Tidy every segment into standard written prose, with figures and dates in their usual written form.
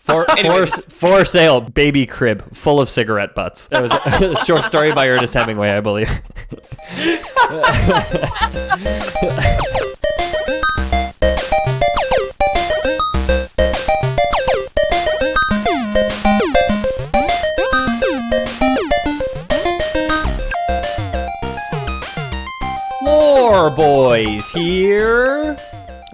For sale, baby crib full of cigarette butts. That was a short story by Ernest Hemingway, I believe. Lore Boys here.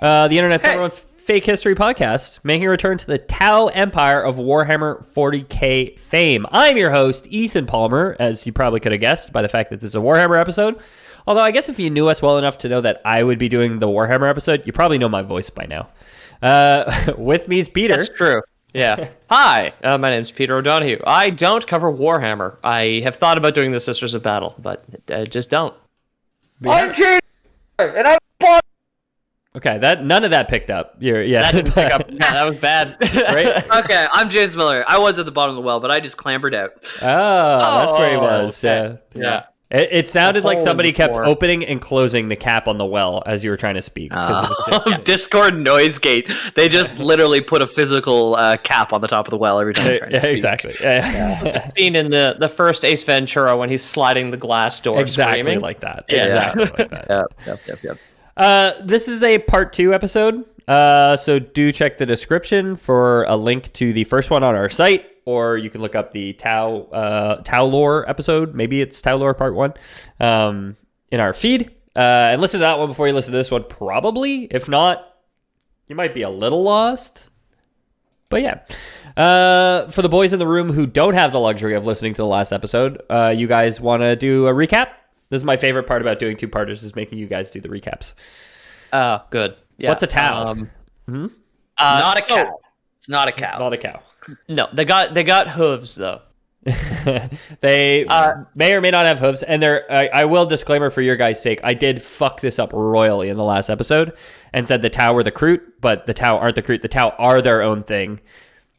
The internet's number one fake history podcast, making a return to the Tau Empire of Warhammer 40k fame. I'm your host, Ethan Palmer, as you probably could have guessed by the fact that this is a Warhammer episode. Although I guess if you knew us well enough to know that I would be doing the Warhammer episode, you probably know my voice by now. With me is Peter. That's true. Yeah. Hi, my name's Peter O'Donohue. I don't cover Warhammer. I have thought about doing the Sisters of Battle, but I just don't. I'm James, and I'm bought. Okay, none of that picked up. That didn't pick up. Yeah, that was bad. Right? Okay, I'm James Miller. I was at the bottom of the well, but I just clambered out. Oh, that's where he was. Okay. Yeah. It sounded like somebody kept floor. opening and closing the cap on the well as you were trying to speak. 'Cause it was just, Discord noise gate. They just literally put a physical cap on the top of the well every time. yeah, exactly. Yeah. Scene in the first Ace Ventura when he's sliding the glass door, Exactly screaming. like that. Yeah. Exactly like that. Yep. This is a part 2 episode, so do check the description for a link to the first one on our site, or you can look up the Tau Lore episode. Maybe it's Tau Lore part 1 in our feed, and listen to that one before you listen to this one, probably. If not, you might be a little lost. But yeah, for the boys in the room who don't have the luxury of listening to the last episode, you guys want to do a recap? This is my favorite part about doing two-parters, is making you guys do the recaps. Oh, good. Yeah. What's a Tau? Not a cow. It's not a cow. Not a cow. No, they got hooves though. They may or may not have hooves, and I will disclaimer for your guys' sake, I did fuck this up royally in the last episode and said the Tau were the Kroot, but the Tau aren't the Kroot. The Tau are their own thing.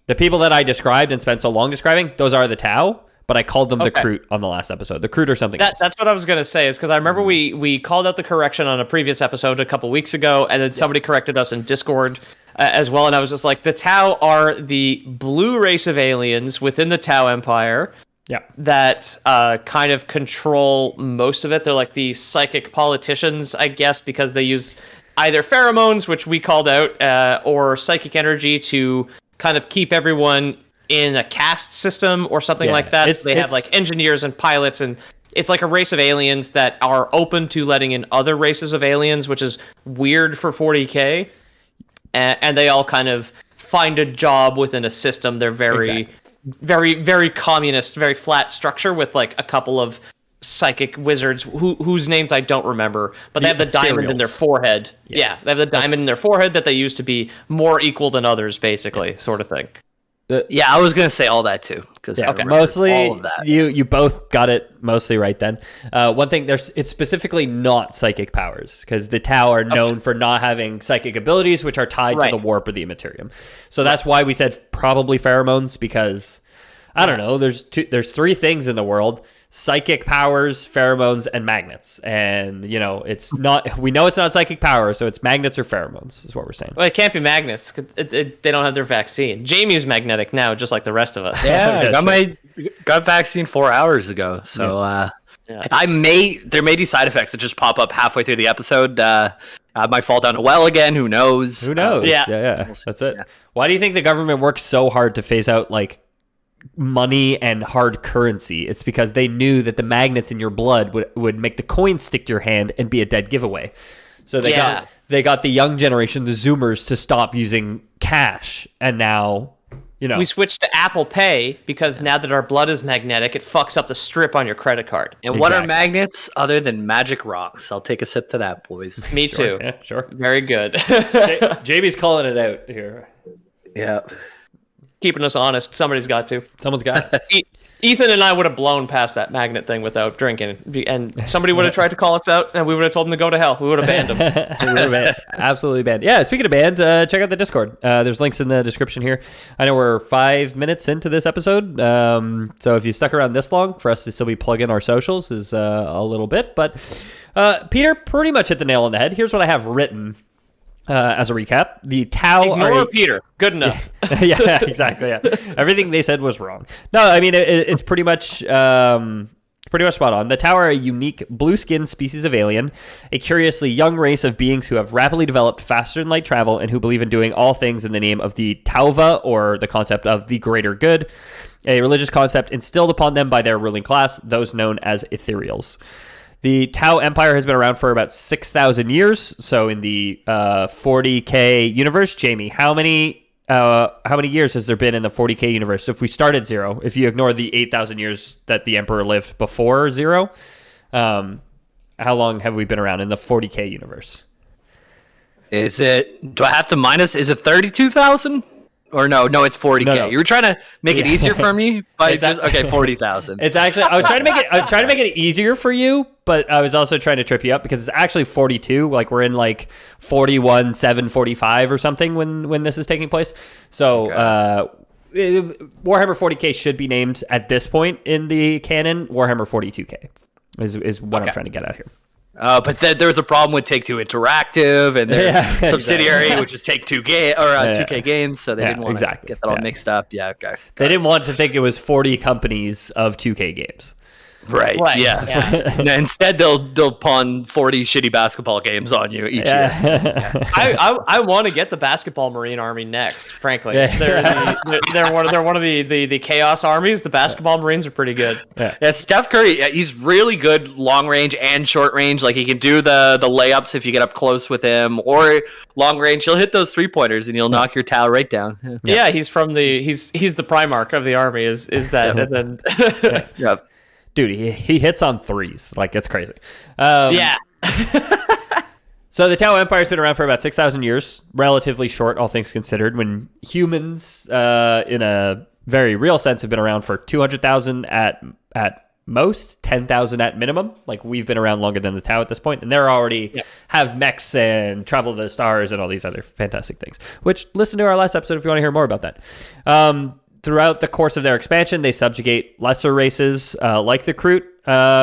The people that I described and spent so long describing, those are the Tau, but I called them the Kroot on the last episode. The Kroot or something else. That's what I was going to say, is because I remember we called out the correction on a previous episode a couple weeks ago, and then somebody corrected us in Discord as well, and I was just like, the Tau are the blue race of aliens within the Tau Empire that kind of control most of it. They're like the psychic politicians, I guess, because they use either pheromones, which we called out, or psychic energy to kind of keep everyone in a caste system or something like that. They have like engineers and pilots, and it's like a race of aliens that are open to letting in other races of aliens, which is weird for 40k. And they all kind of find a job within a system. They're very, very communist, very flat structure with like a couple of psychic wizards whose names I don't remember, but they have the diamond in their forehead. Yeah, they have the diamond in their forehead that they use to be more equal than others, basically, sort of thing. Yeah, I was gonna say all that too, because mostly all of that. You both got it mostly right then. One thing, it's specifically not psychic powers, because the Tau are known for not having psychic abilities, which are tied to the warp or the immaterium. So that's why we said probably pheromones, because I don't know. There's 3 things in the world: psychic powers, pheromones, and magnets. And it's not. We know it's not psychic power, so it's magnets or pheromones is what we're saying. Well, it can't be magnets. They don't have their vaccine. Jamie's magnetic now, just like the rest of us. Yeah, I got vaccine 4 hours ago. So there may be side effects that just pop up halfway through the episode. I might fall down a well again. Who knows? Who knows? Yeah. That's it. Yeah. Why do you think the government works so hard to phase out like money and hard currency? It's because they knew that the magnets in your blood would make the coins stick to your hand and be a dead giveaway. So they got the young generation, the Zoomers, to stop using cash, and now we switched to Apple Pay because now that our blood is magnetic, it fucks up the strip on your credit card. And what are magnets other than magic rocks? I'll take a sip to that, boys. Me too. Yeah, sure. Very good. JB's calling it out here. Yeah. Keeping us honest. Somebody's got to. Someone's got it. Ethan and I would have blown past that magnet thing without drinking, and somebody would have tried to call us out, and we would have told them to go to hell. We would have banned them. We would have banned. Absolutely banned. Yeah, speaking of banned, check out the Discord. There's links in the description here. I know we're 5 minutes into this episode, so if you stuck around this long, for us to still be plugging our socials is a little bit, but Peter pretty much hit the nail on the head. Here's what I have written. As a recap, the Tau Ignore Peter. Good enough. Yeah, exactly. Yeah, everything they said was wrong. No, I mean it's pretty much spot on. The Tau are a unique blue-skinned species of alien, a curiously young race of beings who have rapidly developed faster than light travel and who believe in doing all things in the name of the Tauva, or the concept of the greater good, a religious concept instilled upon them by their ruling class, those known as ethereals. The Tau Empire has been around for about 6,000 years. So in the 40K universe, Jamie, how many years has there been in the 40K universe? So if we start at 0, if you ignore the 8,000 years that the Emperor lived before 0, how long have we been around in the 40K universe? Do I have to minus, is it 32,000? Or no, it's 40K. No. You were trying to make it easier for me, but okay, 40,000. It's actually I was trying to make it easier for you, but I was also trying to trip you up because it's actually 42. Like we're in like 41, 745 or something when this is taking place. So Warhammer 40K should be named at this point in the canon Warhammer 42K is what I'm trying to get at here. But then there was a problem with Take-Two Interactive and their subsidiary, exactly. which is Take-Two 2K Games, so they didn't want to get that all mixed up. Yeah, okay. They didn't want to think it was 40 companies of 2K games. Right. Yeah. No, instead, they'll pawn 40 shitty basketball games on you each year. I want to get the basketball Marine Army next. Frankly, they're one of the Chaos armies. The basketball Marines are pretty good. Yeah, Steph Curry, he's really good long range and short range. Like he can do the layups if you get up close with him, or long range. He'll hit those 3-pointers and he'll knock your towel right down. Yeah, he's the Primarch of the army. Is that and then Yeah. Dude, he hits on threes. Like, it's crazy. Yeah. So the Tau Empire's been around for about 6,000 years. Relatively short, all things considered. When humans, in a very real sense, have been around for 200,000 at most, 10,000 at minimum. Like, we've been around longer than the Tau at this point. And they're already have mechs and travel to the stars and all these other fantastic things. Which, listen to our last episode if you want to hear more about that. Throughout the course of their expansion, they subjugate lesser races like the Kroot,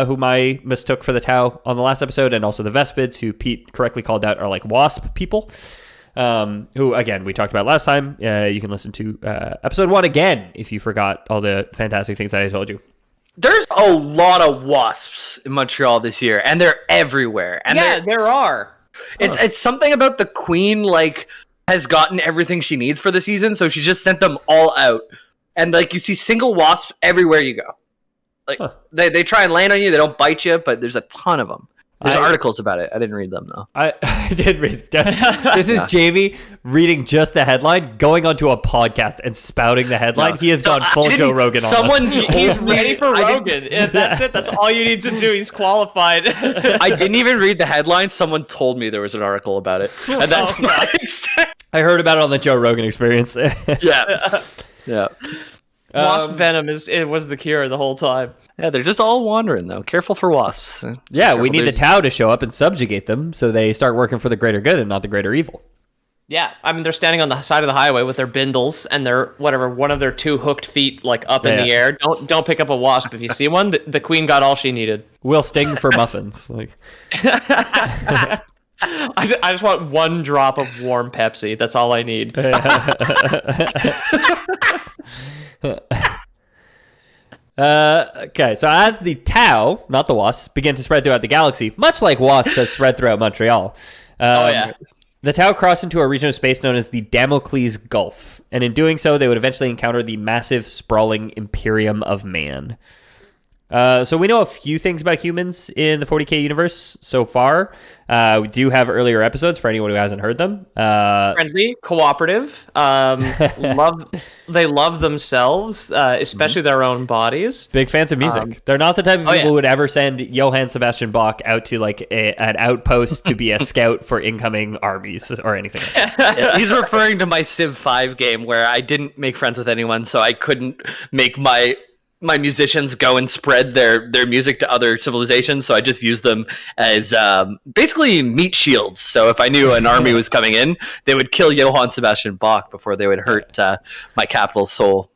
whom I mistook for the Tau on the last episode, and also the Vespids, who Pete correctly called out are like wasp people, who, again, we talked about last time. You can listen to episode 1 again if you forgot all the fantastic things that I told you. There's a lot of wasps in Montreal this year, and they're everywhere. And there are. It's something about the Queen, like, has gotten everything she needs for the season, so she just sent them all out. And, like, you see single wasps everywhere you go. Like, they try and land on you. They don't bite you, but there's a ton of them. There's articles about it. I didn't read them, though. I did read. This is Jamie reading just the headline, going onto a podcast and spouting the headline. No. He has gone full Joe Rogan on us. He's ready for Rogan. That's it. That's all you need to do. He's qualified. I didn't even read the headline. Someone told me there was an article about it. And that's my extent. I heard about it on the Joe Rogan Experience. Yeah. Wasp venom was the cure the whole time. Yeah, they're just all wandering, though. Careful for wasps. Yeah, we need the Tau to show up and subjugate them so they start working for the greater good and not the greater evil. Yeah, I mean, they're standing on the side of the highway with their bindles and their, one of their 2 hooked feet, like, up in the air. Don't pick up a wasp if you see one. The Queen got all she needed. We'll sting for muffins. Like, I just want 1 drop of warm Pepsi. That's all I need. Okay, so as the Tau, not the wasps, begin to spread throughout the galaxy, much like wasps has spread throughout Montreal, the Tau crossed into a region of space known as the Damocles Gulf, and in doing so, they would eventually encounter the massive, sprawling Imperium of Man. So we know a few things about humans in the 40K universe so far. We do have earlier episodes for anyone who hasn't heard them. Friendly, cooperative, they love themselves, especially their own bodies. Big fans of music. They're not the type of people who would ever send Johann Sebastian Bach out to like an outpost to be a scout for incoming armies or anything like that. He's referring to my Civ 5 game where I didn't make friends with anyone, so I couldn't make my musicians go and spread their music to other civilizations, so I just used them as basically meat shields. So if I knew an army was coming in, they would kill Johann Sebastian Bach before they would hurt my capital soul.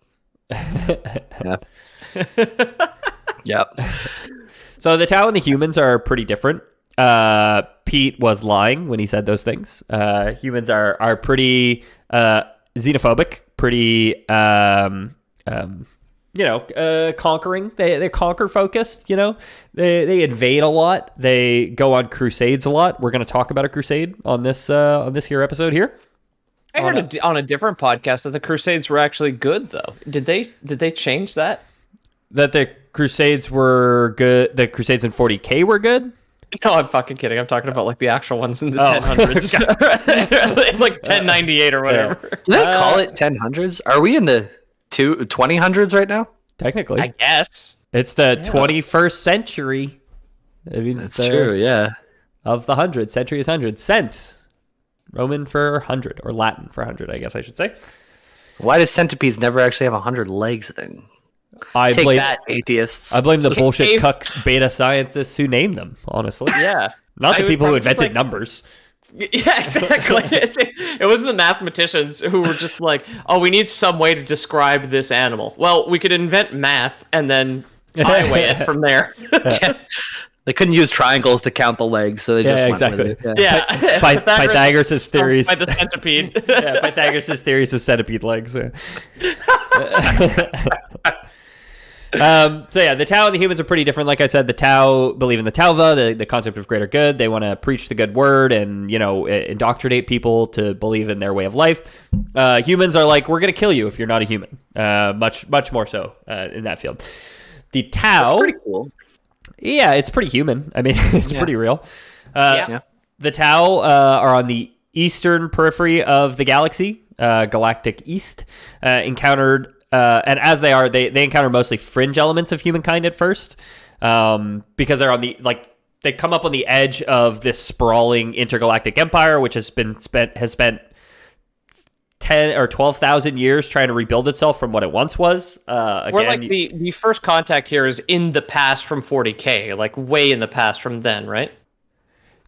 Yeah. So the Tau and the humans are pretty different. Pete was lying when he said those things. Humans are pretty xenophobic, pretty conquering. They're conquer focused. They invade a lot. They go on crusades a lot. We're going to talk about a crusade on this here episode here. I heard on a different podcast that the Crusades were actually good, though. Did they change that? That the Crusades were good. The Crusades in 40K were good. No, I'm fucking kidding. I'm talking about like the actual ones in the 1000s, like 1098 or whatever. Do they call it 1000s? Are we in the 2000s right now? Technically, I guess it's the 21st century. I mean, that's true. Yeah, of the 100 century is 100 cent. Roman for 100, or Latin for 100, I guess I should say. Why does centipedes never actually have 100 legs then? Take that, atheists. I blame the bullshit cuck beta scientists who named them, honestly. Yeah. Not the people who invented numbers. Yeah, exactly. It wasn't the mathematicians who were just like, oh, we need some way to describe this animal. Well, we could invent math and then highway it from there. They couldn't use triangles to count the legs, so they just went with it. Yeah. Pythagoras' theories by the centipede. Yeah, Pythagoras' theories of centipede legs. So the Tau and the humans are pretty different. Like I said, the Tau believe in the Tauva, the concept of greater good. They want to preach the good word and indoctrinate people to believe in their way of life. Humans are like, we're going to kill you if you're not a human. Much more so in that field. The Tau, that's pretty cool. Yeah, it's pretty human. I mean, it's pretty real. The Tau are on the eastern periphery of the galaxy, galactic east. Encountered, and as they are, they encounter mostly fringe elements of humankind at first, because they're on they come up on the edge of this sprawling intergalactic empire, which has spent 10 or 12,000 years trying to rebuild itself from what it once was. We're like the first contact here is in the past from 40K, like way in the past from then, right?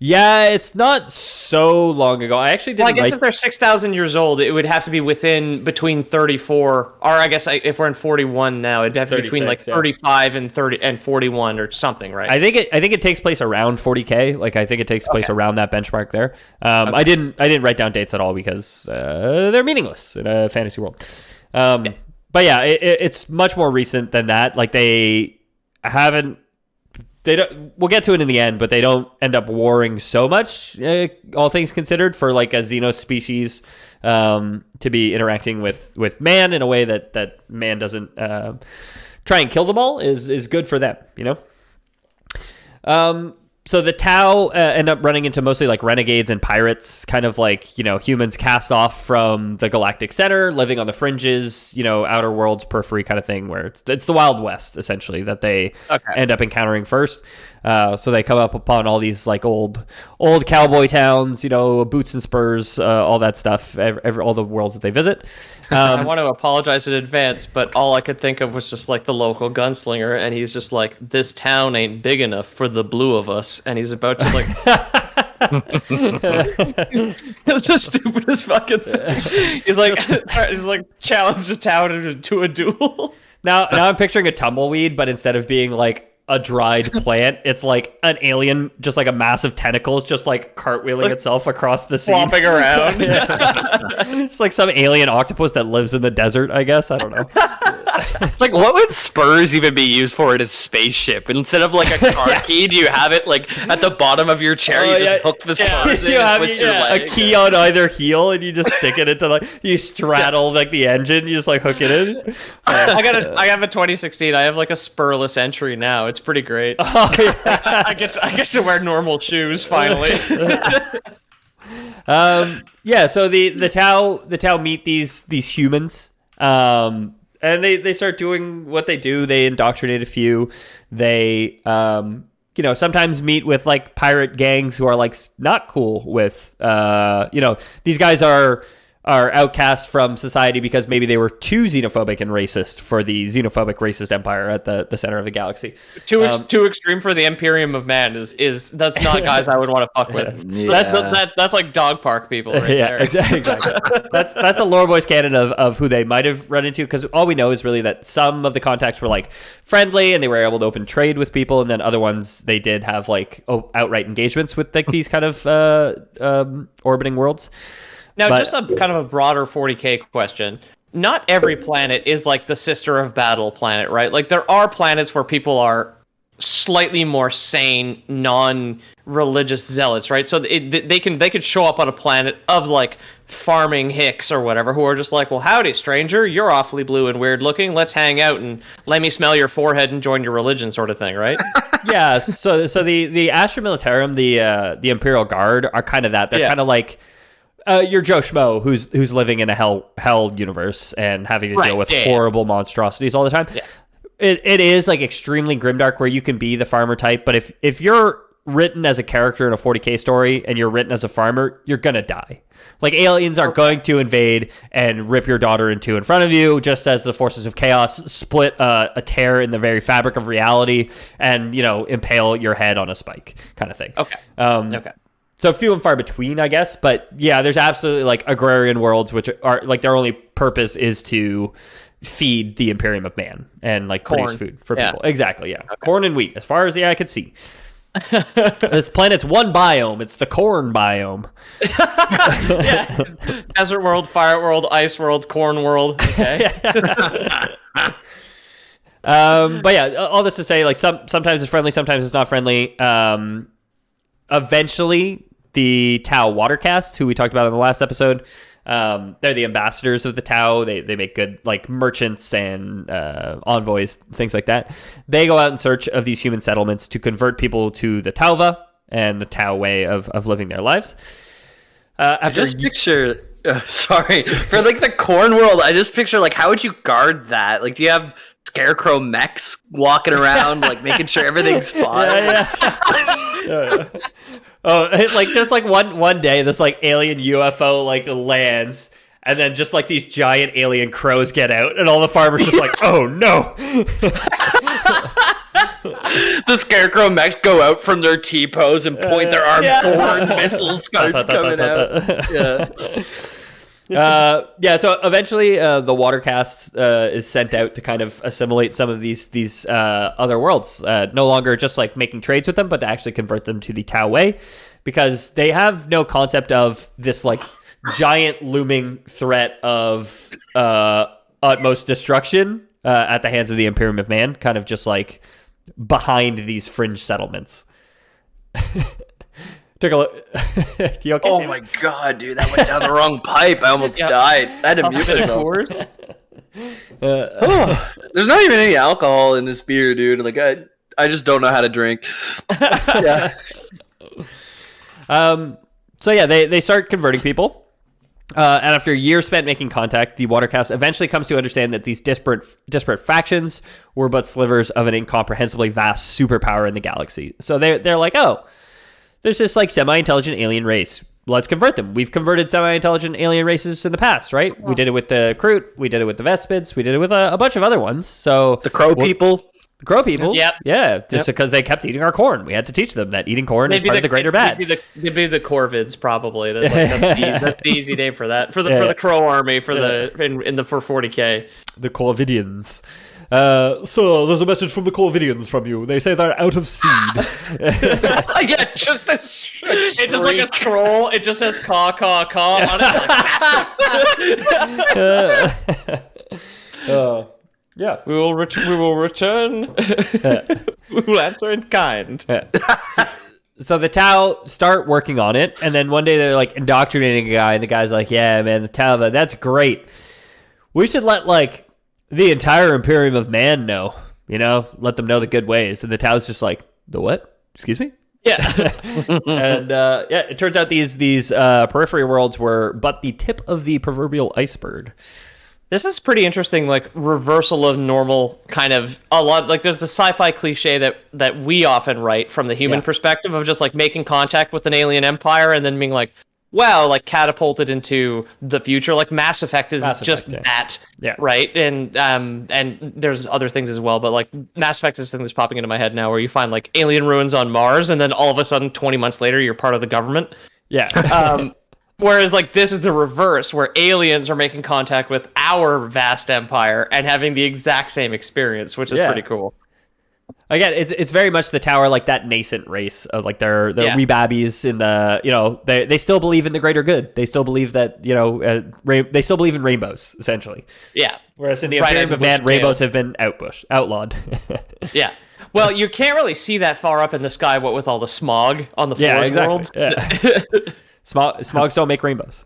Yeah, it's not so long ago. I actually didn't. Well, I guess if they're 6,000 years old, it would have to be between 34, or I guess if we're in 41 now, it'd have to be between like 35 and 30 and 41 or something, right? I think it takes place around 40K. Like I think it takes place around that benchmark there. I didn't write down dates at all because they're meaningless in a fantasy world. But yeah, it's much more recent than that. Like they haven't. They don't. We'll get to it in the end, but they don't end up warring so much, all things considered, for like a Xenos species to be interacting with man in a way that man doesn't try and kill them all is good for them, So the Tau end up running into mostly like renegades and pirates, kind of like, humans cast off from the galactic center, living on the fringes, outer worlds, periphery kind of thing, where it's the Wild West, essentially, that they end up encountering first. So they come up upon all these like old cowboy towns, boots and spurs, all that stuff, all the worlds that they visit. I want to apologize in advance, but all I could think of was just like the local gunslinger, and he's just like, this town ain't big enough for the blue of us, and he's about to like... It's the stupidest fucking thing. He's like challenged a town to a duel. Now I'm picturing a tumbleweed, but instead of being like a dried plant, it's like an alien, just like a massive tentacles, just like cartwheeling itself across the sea, flopping around. It's like some alien octopus that lives in the desert, I guess. I don't know. Like, what would spurs even be used for in a spaceship? Instead of like a car key, do you have it like at the bottom of your chair? You just hook the spurs in with your leg. A key on either heel, and you just stick it into you straddle like the engine. You just like hook it in. I have a 2016. I have like a spurless entry now. It's pretty great. Oh, yeah. I get to wear normal shoes finally. So the Tau meet these humans, and they start doing what they do. They indoctrinate a few. They sometimes meet with like pirate gangs who are like not cool with these guys are are outcast from society because maybe they were too xenophobic and racist for the xenophobic racist empire at the center of the galaxy. Too extreme for the Imperium of Man is that's not guys I would want to fuck with. Yeah. That's like dog park people right there. Exactly. That's a Lore Boys canon of who they might have run into, because all we know is really that some of the contacts were like friendly and they were able to open trade with people, and then other ones they did have like outright engagements with like these kind of orbiting worlds. Now, just a kind of a broader 40K question. Not every planet is like the Sister of Battle planet, right? Like, there are planets where people are slightly more sane, non-religious zealots, right? So they could show up on a planet of like farming hicks or whatever, who are just like, well, howdy, stranger, you're awfully blue and weird looking. Let's hang out and let me smell your forehead and join your religion, sort of thing, right? Yeah. So the Astra Militarum, the Imperial Guard, are kind of that. They're kind of like. You're Joe Schmo who's living in a hell universe and having to deal with horrible monstrosities all the time. Yeah. It is like extremely grimdark, where you can be the farmer type, but if you're written as a character in a 40K story and you're written as a farmer, you're gonna die. Like, aliens are going to invade and rip your daughter in two in front of you, just as the forces of chaos split a tear in the very fabric of reality and, impale your head on a spike, kind of thing. Okay. Okay. So few and far between, I guess. But yeah, there's absolutely like agrarian worlds, which are like their only purpose is to feed the Imperium of Man and like produce food for people. Exactly, yeah. Okay. Corn and wheat, as far as the eye could see. This planet's one biome. It's the corn biome. Yeah. Desert world, fire world, ice world, corn world. Okay. But yeah, all this to say, like sometimes it's friendly, sometimes it's not friendly. Eventually, the Tau Watercast, who we talked about in the last episode, they're the ambassadors of the Tau. They make good like merchants and envoys, things like that. They go out in search of these human settlements to convert people to the Tauva and the Tau way of living their lives. Picture, sorry, for like the corn world, I just picture like, how would you guard that? Like, do you have scarecrow mechs walking around, like making sure everything's fine? Yeah. Oh, like just like one day, this like alien UFO like lands, and then just like these giant alien crows get out, and all the farmers just like, oh no. The scarecrow mechs go out from their T-pose and point their arms forward, missiles coming out. So eventually the Watercast is sent out to kind of assimilate some of these other worlds, no longer just like making trades with them, but to actually convert them to the Tau way, because they have no concept of this like giant looming threat of utmost destruction at the hands of the Imperium of Man, kind of just like behind these fringe settlements. Took a look. You okay, oh Jamie? My god, dude, that went down the wrong pipe. I almost died. I had to mute myself. There's not even any alcohol in this beer, dude. Like, I just don't know how to drink. Yeah. So yeah, they start converting people. And after years spent making contact, the Watercast eventually comes to understand that these disparate factions were but slivers of an incomprehensibly vast superpower in the galaxy. So they're like, oh, there's this like semi-intelligent alien race. Let's convert them. We've converted semi-intelligent alien races in the past, right? Yeah. We did it with the Kroot. We did it with the Vespids. We did it with a bunch of other ones. So the Crow people. The Crow people. Yep. Yeah. Just because they kept eating our corn. We had to teach them that eating corn is part of the greater bad. They'd be the Corvids, that's the easy name for that. For the Crow army, for 40K. The Corvidians. So there's a message from the Corvidians from you. They say they're out of seed. Yeah, just it's just like a scroll. It just says caw caw caw on it. Yeah, we will return. We will answer in kind. So the Tau start working on it, and then one day they're like indoctrinating a guy, and the guy's like, "Yeah, man, the Tau, that's great. We should let like the entire Imperium of Man know, let them know the good ways." And the Tau's just like, "The what? Excuse me?" Yeah. And it turns out these periphery worlds were but the tip of the proverbial iceberg. This is pretty interesting, like reversal of normal kind of a lot. Like there's the sci-fi cliche that we often write from the human perspective of just like making contact with an alien empire and then being like, well, like catapulted into the future. Like Mass Effect is just that, right? And there's other things as well, but like Mass Effect is the thing that's popping into my head now, where you find like alien ruins on Mars, and then all of a sudden, 20 months later, you're part of the government. Yeah. Whereas like this is the reverse, where aliens are making contact with our vast empire and having the exact same experience, which is pretty cool. Again, it's very much the tower, like that nascent race of like they're rebabbies in the, you know, they still believe in the greater good. They still believe that, you know, they still believe in rainbows, essentially. Yeah. Whereas in the Imperium of Man, rainbows have been outlawed. Yeah. Well, you can't really see that far up in the sky, what with all the smog on the Forge worlds. Yeah. Smogs don't make rainbows.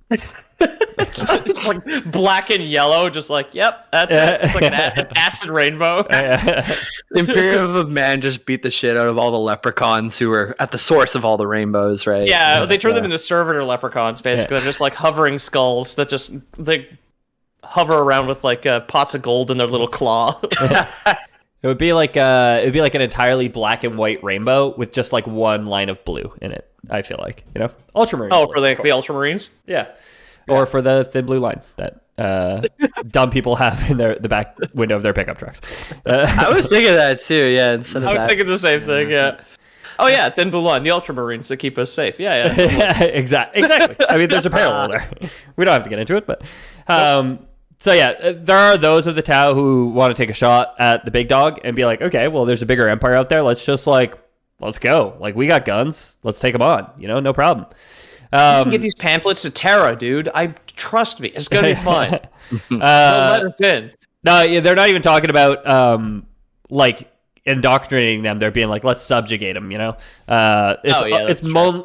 It's like black and yellow, just like, yep, that's it. It's like an acid rainbow. The Imperium of Man just beat the shit out of all the leprechauns who were at the source of all the rainbows, right? Yeah, they turn them into servitor leprechauns, basically. They're just like hovering skulls that just they hover around with like pots of gold in their little claw. It would be like an entirely black and white rainbow with just like one line of blue in it. I feel like, you know, ultramarine. Oh, for the ultramarines, or for the thin blue line that dumb people have in the back window of their pickup trucks. I was thinking that too. Yeah, I was thinking the same thing. Yeah. Oh yeah, thin blue line, the ultramarines that keep us safe. Yeah. Exactly. I mean, there's a parallel there. We don't have to get into it, but. So yeah, there are those of the Tau who want to take a shot at the big dog and be like, okay, well, there's a bigger empire out there. Let's go. Like, we got guns. Let's take them on. You know, no problem. You can get these pamphlets to Terra, dude. Trust me, it's gonna be fun. Don't let us in. No, they're not even talking about like indoctrinating them. They're being like, let's subjugate them. You know, it's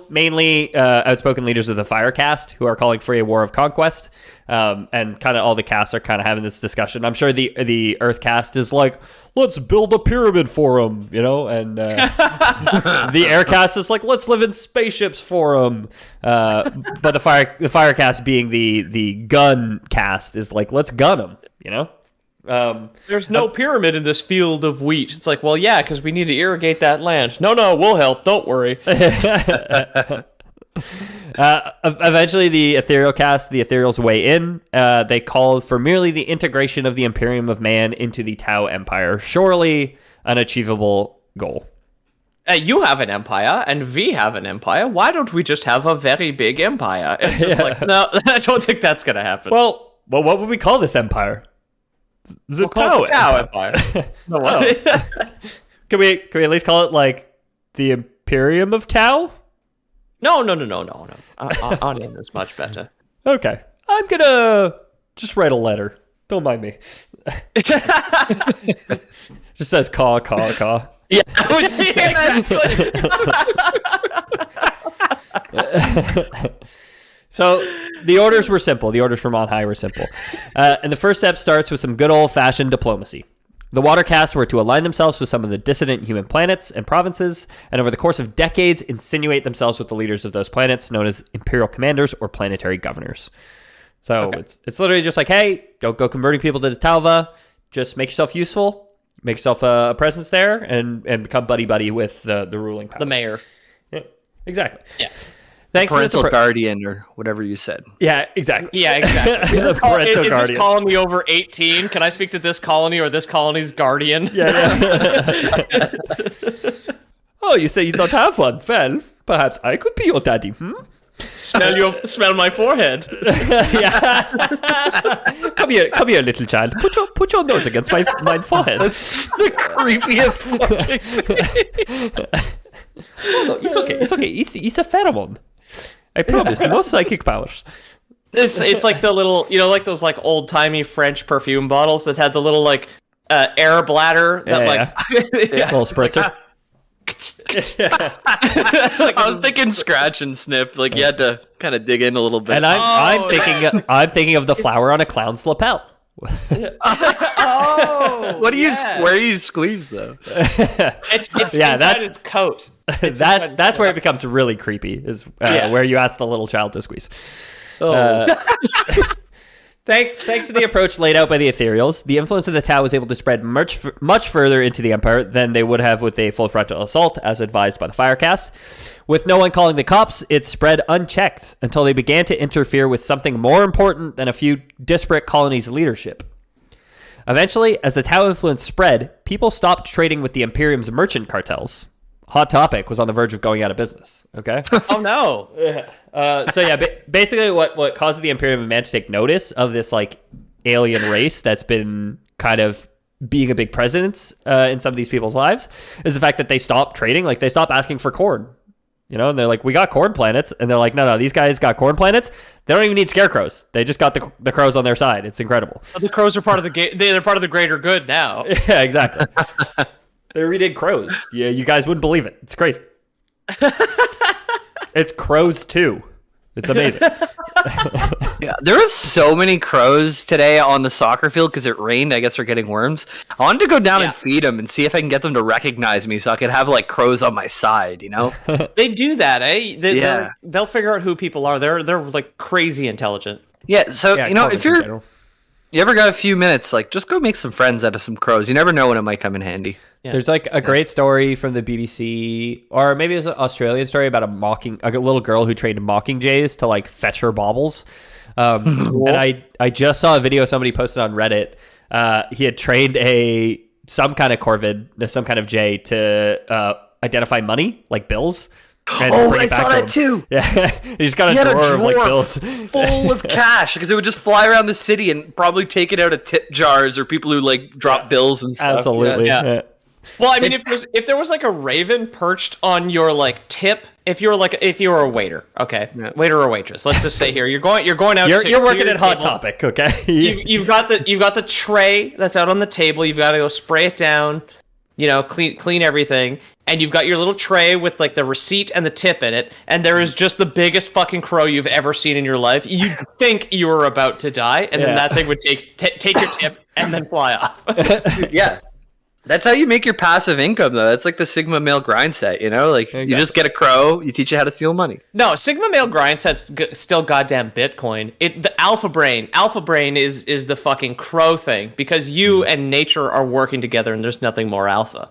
mainly outspoken leaders of the Fire Caste who are calling for a war of conquest. And kind of all the casts are kind of having this discussion. I'm sure the Earth Caste is like, let's build a pyramid for them, you know, and the Air Caste is like, let's live in spaceships for them. But the Fire Caste, being the gun caste, is like, let's gun them, you know. There's no pyramid in this field of wheat. It's like, well, yeah, because we need to irrigate that land. No, we'll help. Don't worry. Eventually the Ethereals weigh in. They called for merely the integration of the Imperium of Man into the Tau Empire. Surely an achievable goal. You have an empire, and we have an empire. Why don't we just have a very big empire? It's just like, no, I don't think that's going to happen. Well, what would we call this empire? We'll call it the Tau Empire. Can we at least call it like the Imperium of Tau? No. Our name is much better. Okay. I'm gonna just write a letter. Don't mind me. Just says caw. Yeah. So the orders were simple. The orders from on high were simple. And the first step starts with some good old-fashioned diplomacy. The water castes were to align themselves with some of the dissident human planets and provinces, and over the course of decades, insinuate themselves with the leaders of those planets, known as imperial commanders or planetary governors. So it's literally just like, hey, go converting people to the Talva, just make yourself useful, make yourself a presence there, and become buddy with the ruling powers. The mayor. Yeah, exactly. Yeah. Thanks parental guardian or whatever you said. Yeah, exactly. Is this colony over 18? Can I speak to this colony or this colony's guardian? Yeah. Oh, you say you don't have one? Well, perhaps I could be your daddy. Smell my forehead. Yeah. Come here, little child. Put your nose against my forehead. That's the creepiest fucking. Oh, no, it's okay. It's a pheromone. I promise, no psychic powers. It's like the little, like those like old timey French perfume bottles that had the little like air bladder that little spritzer. I was thinking scratch and sniff, like you had to kind of dig in a little bit. And I'm thinking of the flower on a clown's lapel. Where do you squeeze though? It's inside its coat. That's where it becomes really creepy. Is where you ask the little child to squeeze. Thanks to the approach laid out by the Ethereals, the influence of the Tau was able to spread much further into the Empire than they would have with a full frontal assault, as advised by the Firecast. With no one calling the cops, it spread unchecked until they began to interfere with something more important than a few disparate colonies' leadership. Eventually, as the Tau influence spread, people stopped trading with the Imperium's merchant cartels. Hot Topic was on the verge of going out of business. Okay. Oh no. Basically, what caused the Imperium of Man to take notice of this like alien race that's been kind of being a big presence in some of these people's lives is the fact that they stopped trading. Like they stopped asking for corn. You know, and they're like, we got corn planets, and they're like, no, these guys got corn planets. They don't even need scarecrows. They just got the crows on their side. It's incredible. The crows are part of they're part of the greater good now. Yeah, exactly. They redid crows. Yeah, you guys wouldn't believe it. It's crazy. It's Crows 2. It's amazing. Yeah, there was so many crows today on the soccer field because it rained. I guess they're getting worms. I wanted to go down and feed them and see if I can get them to recognize me so I could have like crows on my side, you know? They do that, eh? They'll figure out who people are. They're like crazy intelligent. Yeah, so, you know, if you ever got a few minutes, like, just go make some friends out of some crows. You never know when it might come in handy. Yeah. There's like a great story from the BBC, or maybe it was an Australian story about a little girl who trained mocking-jays to like fetch her baubles. Cool. And I just saw a video somebody posted on Reddit. He had trained some kind of corvid, some kind of jay to identify money, like bills. I saw that too. Yeah, he's got a drawer of like bills full of cash because it would just fly around the city and probably take it out of tip jars or people who like drop bills and stuff. Absolutely. Yeah. Well, I mean, if there was like a raven perched on your like tip, if you were a waiter, okay, waiter or waitress, let's just say here you're going out. You're working at Hot Topic, okay? You've got the tray that's out on the table. You've got to go spray it down. You know, clean everything, and you've got your little tray with like the receipt and the tip in it, and there is just the biggest fucking crow you've ever seen in your life. You'd think you were about to die, and then that thing would take your tip and then fly off. Yeah, that's how you make your passive income, though. That's like the Sigma male grind set, you know? Like, you just get a crow, you teach you how to steal money. No, Sigma male grind set's still goddamn Bitcoin. The Alpha Brain is the fucking crow thing, because you and nature are working together, and there's nothing more alpha.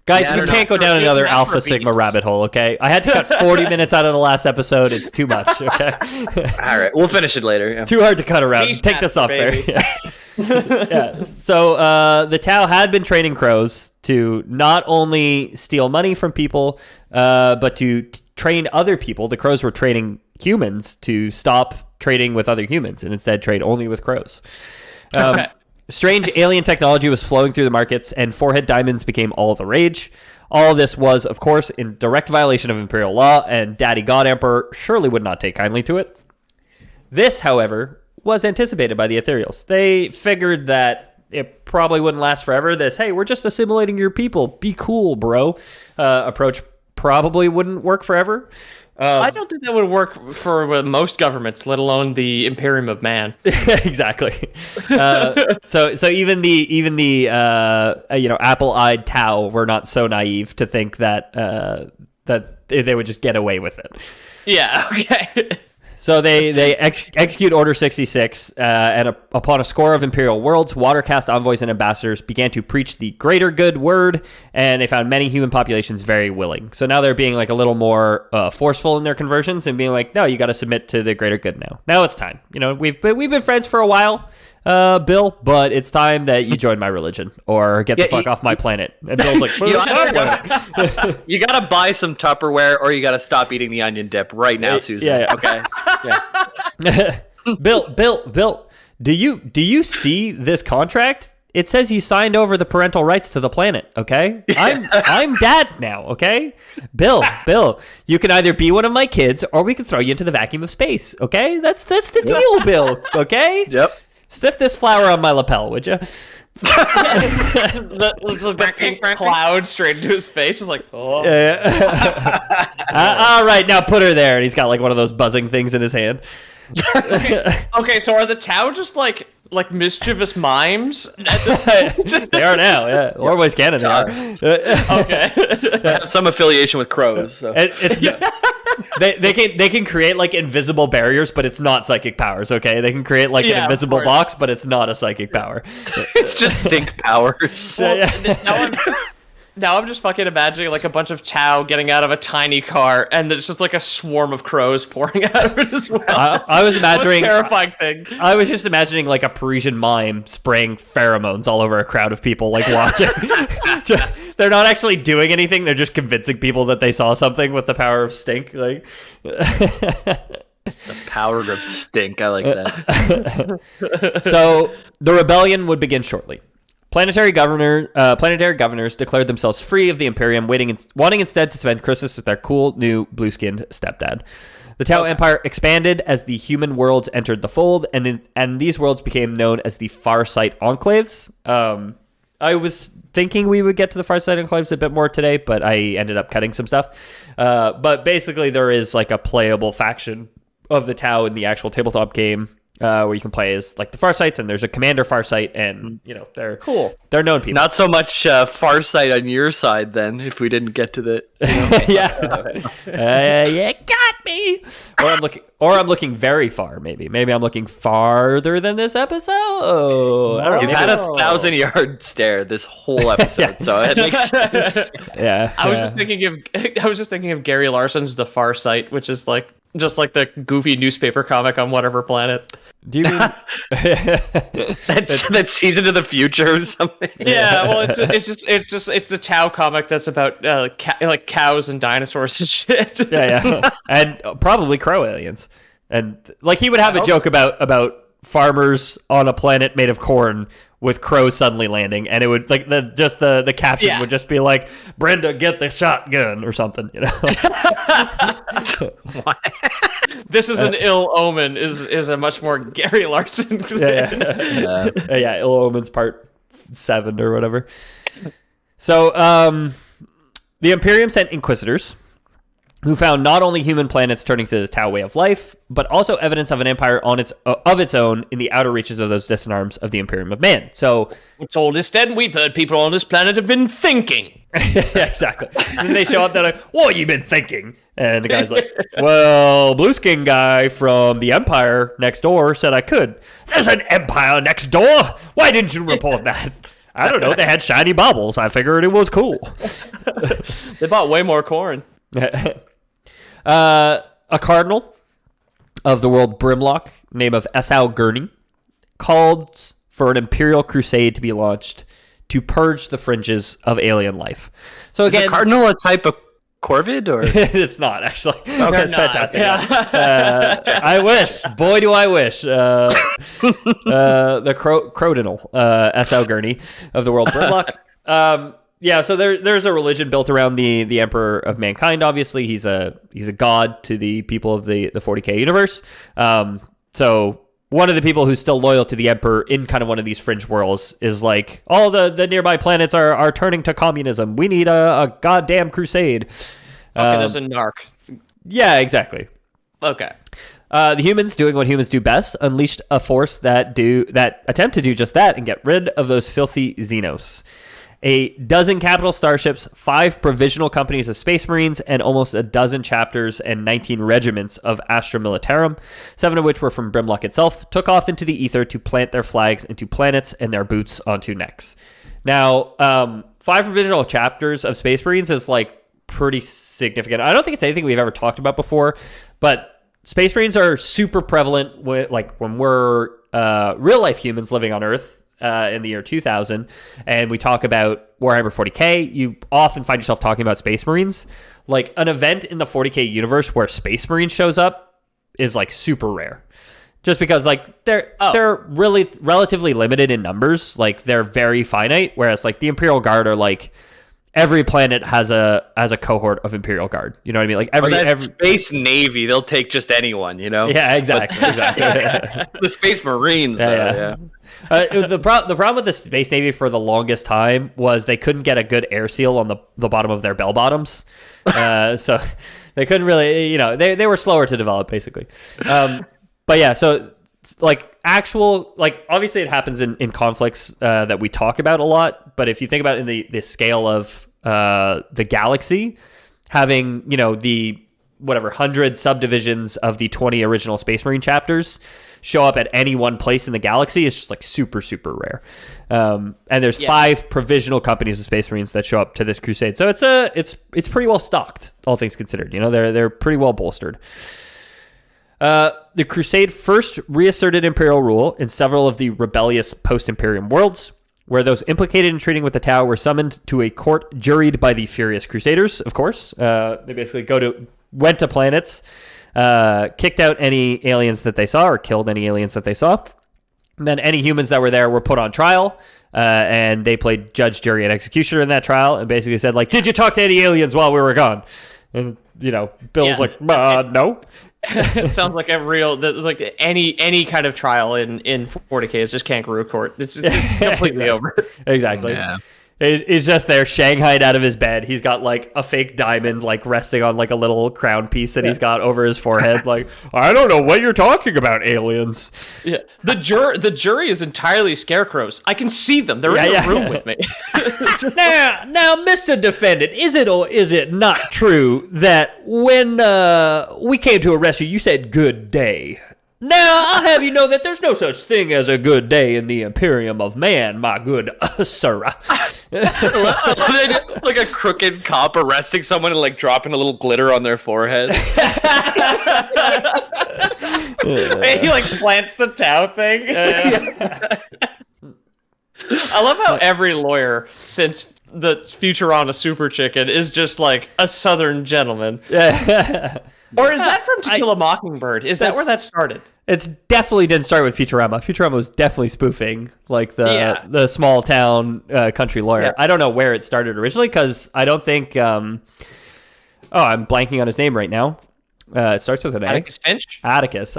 Guys, we can't go down another Alpha Sigma rabbit hole, okay? I had to cut 40 minutes out of the last episode. It's too much, okay? All right, we'll finish it later. Yeah. Too hard to cut around. Take this off there. Yeah. So the Tau had been training crows to not only steal money from people, but to train other people. The crows were training humans to stop trading with other humans and instead trade only with crows. Strange alien technology was flowing through the markets, and forehead diamonds became all the rage. All of this was, of course, in direct violation of Imperial law, and Daddy God Emperor surely would not take kindly to it. This, however, was anticipated by the Ethereals. They figured that it probably wouldn't last forever. This, hey, we're just assimilating your people. Be cool, bro. Approach probably wouldn't work forever. I don't think that would work for most governments, let alone the Imperium of Man. Exactly. So even the apple-eyed Tau were not so naive to think that they would just get away with it. Yeah. Okay. So they execute Order 66, and upon a score of Imperial worlds, Watercast envoys and ambassadors began to preach the greater good word, and they found many human populations very willing. So now they're being like a little more forceful in their conversions and being like, no, you got to submit to the greater good now. Now it's time. You know, we've been friends for a while, Bill, but it's time that you join my religion or get the fuck off my planet. And Bill's like, you gotta buy some Tupperware or you gotta stop eating the onion dip right now, Susan. Yeah. Okay. Yeah. Bill, do you see this contract? It says you signed over the parental rights to the planet, okay? I'm dad now, okay? Bill, you can either be one of my kids or we can throw you into the vacuum of space, okay? That's the deal, Bill, okay? Yep. Sniff this flower on my lapel, would you? the pink cloud straight into his face is like, oh. All right, now put her there. And he's got like one of those buzzing things in his hand. Okay, so are the Tau just like mischievous mimes? They are now, yeah. Lorboy's canon, they are. Okay. Some affiliation with crows. So. they can create like invisible barriers, but it's not psychic powers. Okay, they can create like an invisible box, but it's not a psychic power. It's just stink powers. Now I'm just fucking imagining like a bunch of Tau getting out of a tiny car, and there's just like a swarm of crows pouring out of it as well. I was imagining terrifying thing. I was just imagining like a Parisian mime spraying pheromones all over a crowd of people, like watching. They're not actually doing anything; they're just convincing people that they saw something with the power of stink. Like The power of stink. I like that. So the rebellion would begin shortly. Planetary governors declared themselves free of the Imperium, wanting instead to spend Christmas with their cool new blue-skinned stepdad. The Tau Empire expanded as the human worlds entered the fold, and these worlds became known as the Farsight Enclaves. I was thinking we would get to the Farsight Enclaves a bit more today, but I ended up cutting some stuff. But basically, there is like a playable faction of the Tau in the actual tabletop game. Where you can play as like the Farsights, and there's a Commander Farsight, and they're cool. They're known people. Not so much Farsight on your side then. If we didn't get to the, you got me. Or I'm looking very far. Maybe I'm looking farther than this episode. I don't know. You've had a 1,000-yard stare this whole episode, so it makes sense. Yeah. I was just thinking of Gary Larson's The Farsight, which is like just like the goofy newspaper comic on whatever planet. Do you mean that season of the future or something? Yeah, well, it's the Tau comic that's about like cows and dinosaurs and shit. Yeah, and probably crow aliens, and like he would have a joke about farmers on a planet made of corn with crows suddenly landing, and it would like the caption would just be like, "Brenda, get the shotgun" or something, This is an ill omen is a much more Gary Larson. Ill Omens Part 7 or whatever. So the Imperium sent Inquisitors, who found not only human planets turning to the Tau way of life, but also evidence of an empire of its own in the outer reaches of those distant arms of the Imperium of Man. So, it's all instead we've heard people on this planet have been thinking. Yeah, exactly. And they show up, they're like, "What you been thinking?" And the guy's like, "Well, blue skin guy from the Empire next door said I could." "There's an Empire next door. Why didn't you report that?" "I don't know. They had shiny baubles. I figured it was cool." They bought way more corn. A cardinal of the world Brimlock, name of Esau Gurney, called for an imperial crusade to be launched to purge the fringes of alien life. So again, is a cardinal a type of corvid, or it's not actually. Okay, That's fantastic. Yeah. I wish, boy, do I wish. The Crodinal, Esau Gurney of the world Brimlock. Yeah, so there's a religion built around the Emperor of Mankind. Obviously, he's a god to the people of the 40K universe. So one of the people who's still loyal to the Emperor in kind of one of these fringe worlds is like, all the nearby planets are turning to communism. We need a goddamn crusade. Okay, there's a narc. Yeah, exactly. Okay. The humans, doing what humans do best, unleashed a force that attempt to do just that and get rid of those filthy Xenos. A dozen capital starships, 5 provisional companies of space marines, and almost a dozen chapters and 19 regiments of Astra Militarum, 7 of which were from Brimlock itself, took off into the ether to plant their flags into planets and their boots onto necks. Now, 5 provisional chapters of space marines is like pretty significant. I don't think it's anything we've ever talked about before, but space marines are super prevalent when we're real life humans living on Earth. In the year 2000, and we talk about Warhammer 40K, you often find yourself talking about Space Marines. Like, an event in the 40K universe where Space Marine shows up is like super rare, just because like they're really relatively limited in numbers. Like, they're very finite, whereas like the Imperial Guard are like, every planet has a cohort of Imperial Guard. You know what I mean? Like every Space Navy, they'll take just anyone. Yeah, exactly. The Space Marines. Yeah. The problem with the Space Navy for the longest time was they couldn't get a good air seal on the bottom of their bell bottoms, so they couldn't really. They were slower to develop, basically. But yeah, so like obviously it happens in conflicts that we talk about a lot, but if you think about it in the scale of the galaxy, having the whatever 100 subdivisions of the 20 original Space Marine chapters show up at any one place in the galaxy is just like super, super rare. And there's 5 provisional companies of Space Marines that show up to this crusade. So it's pretty well stocked, all things considered. You know, they're pretty well bolstered. The crusade first reasserted Imperial rule in several of the rebellious post-Imperium worlds, where those implicated in treating with the Tau were summoned to a court juried by the furious Crusaders, of course. They basically went to planets, kicked out any aliens that they saw, or killed any aliens that they saw. And then any humans that were there were put on trial, and they played judge, jury, and executioner in that trial, and basically said, like, did you talk to any aliens while we were gone? And, you know, Bill's like, no. It sounds like like any kind of trial in 40K is just kangaroo court. It's completely over. Exactly. Yeah. He's just there, shanghaied out of his bed. He's got like a fake diamond, like resting on like a little crown piece that he's got over his forehead. Like, I don't know what you're talking about, aliens. Yeah, the jury is entirely scarecrows. I can see them. They're in the room with me. Now, Mr. Defendant, is it or is it not true that when we came to arrest you, you said good day? Now, I'll have you know that there's no such thing as a good day in the Imperium of Man, my good sir. Like a crooked cop arresting someone and like dropping a little glitter on their forehead. And he like plants the Tau thing. I love how every lawyer since the Futurama Super Chicken is just like a Southern gentleman. Or is that from To Kill a Mockingbird? Is that where that started? It's definitely didn't start with Futurama. Futurama was definitely spoofing like the small town country lawyer. Yeah. I don't know where it started originally because I don't think. I'm blanking on his name right now. It starts with an Atticus Finch. Atticus.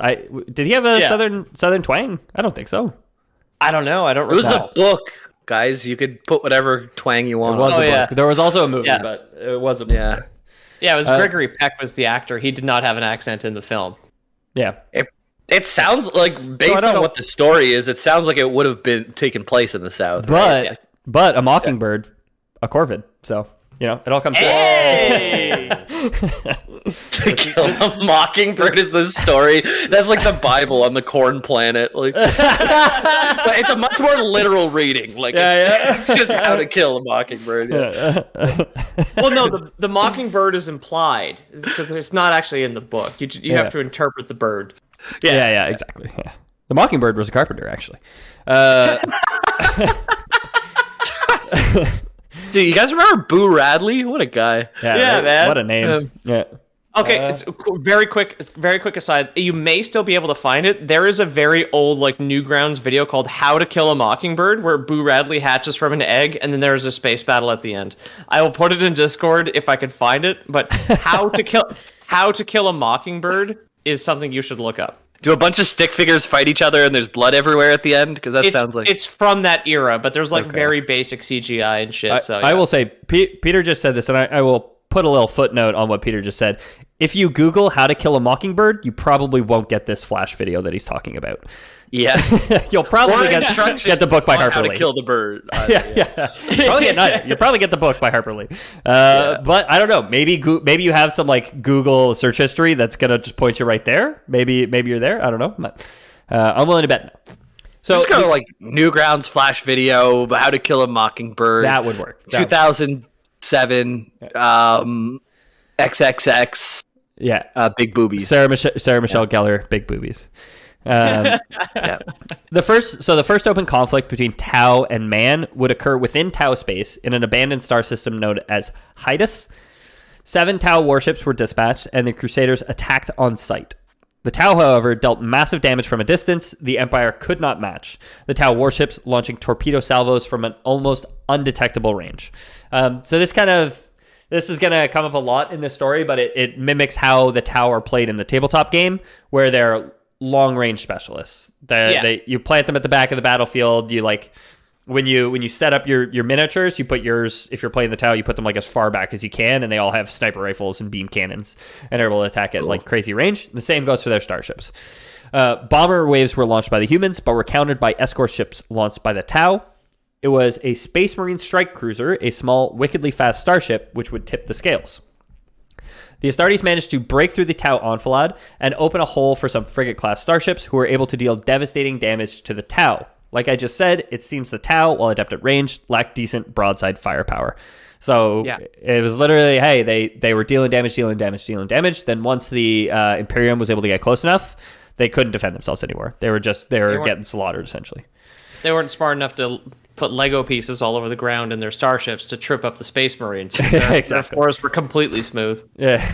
Did he have a southern twang? I don't think so. I don't know. I don't. It was a book, guys. You could put whatever twang you want. It was a book. There was also a movie, but it was a book. Yeah. Yeah, it was Gregory Peck was the actor. He did not have an accent in the film. Yeah. It sounds like, based on what the story is, it sounds like it would have been taken place in the South. But a Mockingbird, a Corvid. So, you know, it all comes together. To Kill a Mockingbird is the story. That's like the Bible on the corn planet. Like, but it's a much more literal reading. Like, it's just how to kill a mockingbird. Yeah. Well, no, the mockingbird is implied because it's not actually in the book. You have to interpret the bird. Yeah, exactly. Yeah. The Mockingbird was a carpenter, actually. Dude, you guys remember Boo Radley? What a guy! Yeah, man. What a name! Yeah. Okay, it's very quick aside. You may still be able to find it. There is a very old, like, Newgrounds video called "How to Kill a Mockingbird," where Boo Radley hatches from an egg, and then there's a space battle at the end. I will put it in Discord if I could find it. But how to kill a mockingbird is something you should look up. Do a bunch of stick figures fight each other and there's blood everywhere at the end? Because sounds like it's from that era, but there's like very basic CGI and shit. I will say, Peter just said this, and I will put a little footnote on what Peter just said. If you Google how to kill a mockingbird, you probably won't get this Flash video that he's talking about. Yeah. You'll probably get the book by Harper Lee. How to kill the bird. You'll probably get the book by Harper Lee. But I don't know. Maybe you have some like Google search history that's going to just point you right there. Maybe you're there. I don't know. I'm willing to bet no. So just go like Newgrounds Flash video, how to kill a mockingbird. That would work. 2007 XXX. Yeah. Big boobies. Sarah Michelle Gellar, big boobies. The first open conflict between Tau and Man would occur within Tau space in an abandoned star system known as Hydas. 7 Tau warships were dispatched, and the Crusaders attacked on sight. The Tau, however, dealt massive damage from a distance the Empire could not match, the Tau warships launching torpedo salvos from an almost undetectable range. So this is going to come up a lot in this story, but it mimics how the Tau are played in the tabletop game, where they're long-range specialists. You plant them at the back of the battlefield. You like when you set up your miniatures, you put yours, if you're playing the Tau, you put them like as far back as you can, and they all have sniper rifles and beam cannons and are able to attack at like crazy range. The same goes for their starships. Bomber waves were launched by the humans, but were countered by escort ships launched by the Tau. It was a Space Marine strike cruiser, a small, wickedly fast starship, which would tip the scales. The Astartes managed to break through the Tau enfilade and open a hole for some frigate-class starships who were able to deal devastating damage to the Tau. Like I just said, it seems the Tau, while adept at range, lacked decent broadside firepower. So it was literally, hey, they were dealing damage. Then once the Imperium was able to get close enough, they couldn't defend themselves anymore. They were getting slaughtered, essentially. They weren't smart enough to put Lego pieces all over the ground in their starships to trip up the Space Marines. Their floors were completely smooth. Yeah.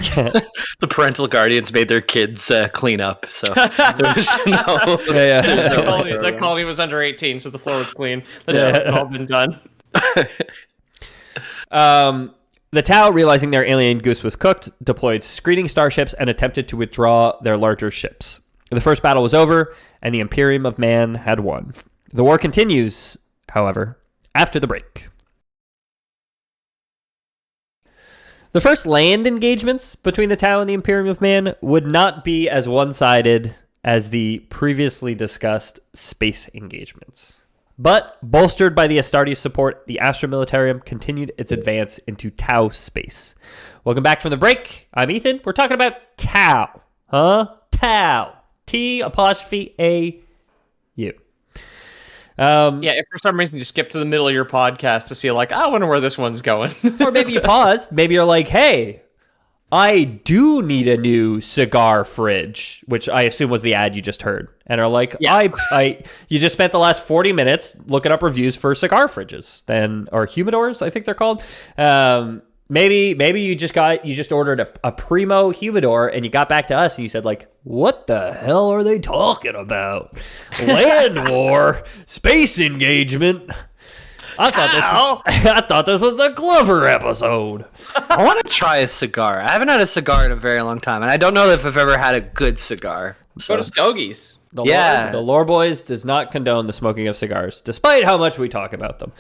The parental guardians made their kids clean up, so there was The colony was under 18, so the floor was clean. The job had all been done. The Tau, realizing their alien goose was cooked, deployed screening starships and attempted to withdraw their larger ships. The first battle was over, and the Imperium of Man had won. The war continues, however, after the break. The first land engagements between the Tau and the Imperium of Man would not be as one-sided as the previously discussed space engagements. But, bolstered by the Astartes support, the Astra Militarium continued its advance into Tau space. Welcome back from the break. I'm Ethan. We're talking about Tau. Tau. T'-A-U. If for some reason you skip to the middle of your podcast to see, like, I wonder where this one's going. Or maybe you paused. Maybe you're like, hey, I do need a new cigar fridge, which I assume was the ad you just heard. And are like, you just spent the last 40 minutes looking up reviews for cigar fridges, or humidors, I think they're called. Maybe you just ordered a Primo humidor and you got back to us and you said, like, what the hell are they talking about? Land war, space engagement. I thought this was the Glover episode. I want to try a cigar. I haven't had a cigar in a very long time, and I don't know if I've ever had a good cigar. Go to Stogies. The Lore Boys does not condone the smoking of cigars, despite how much we talk about them.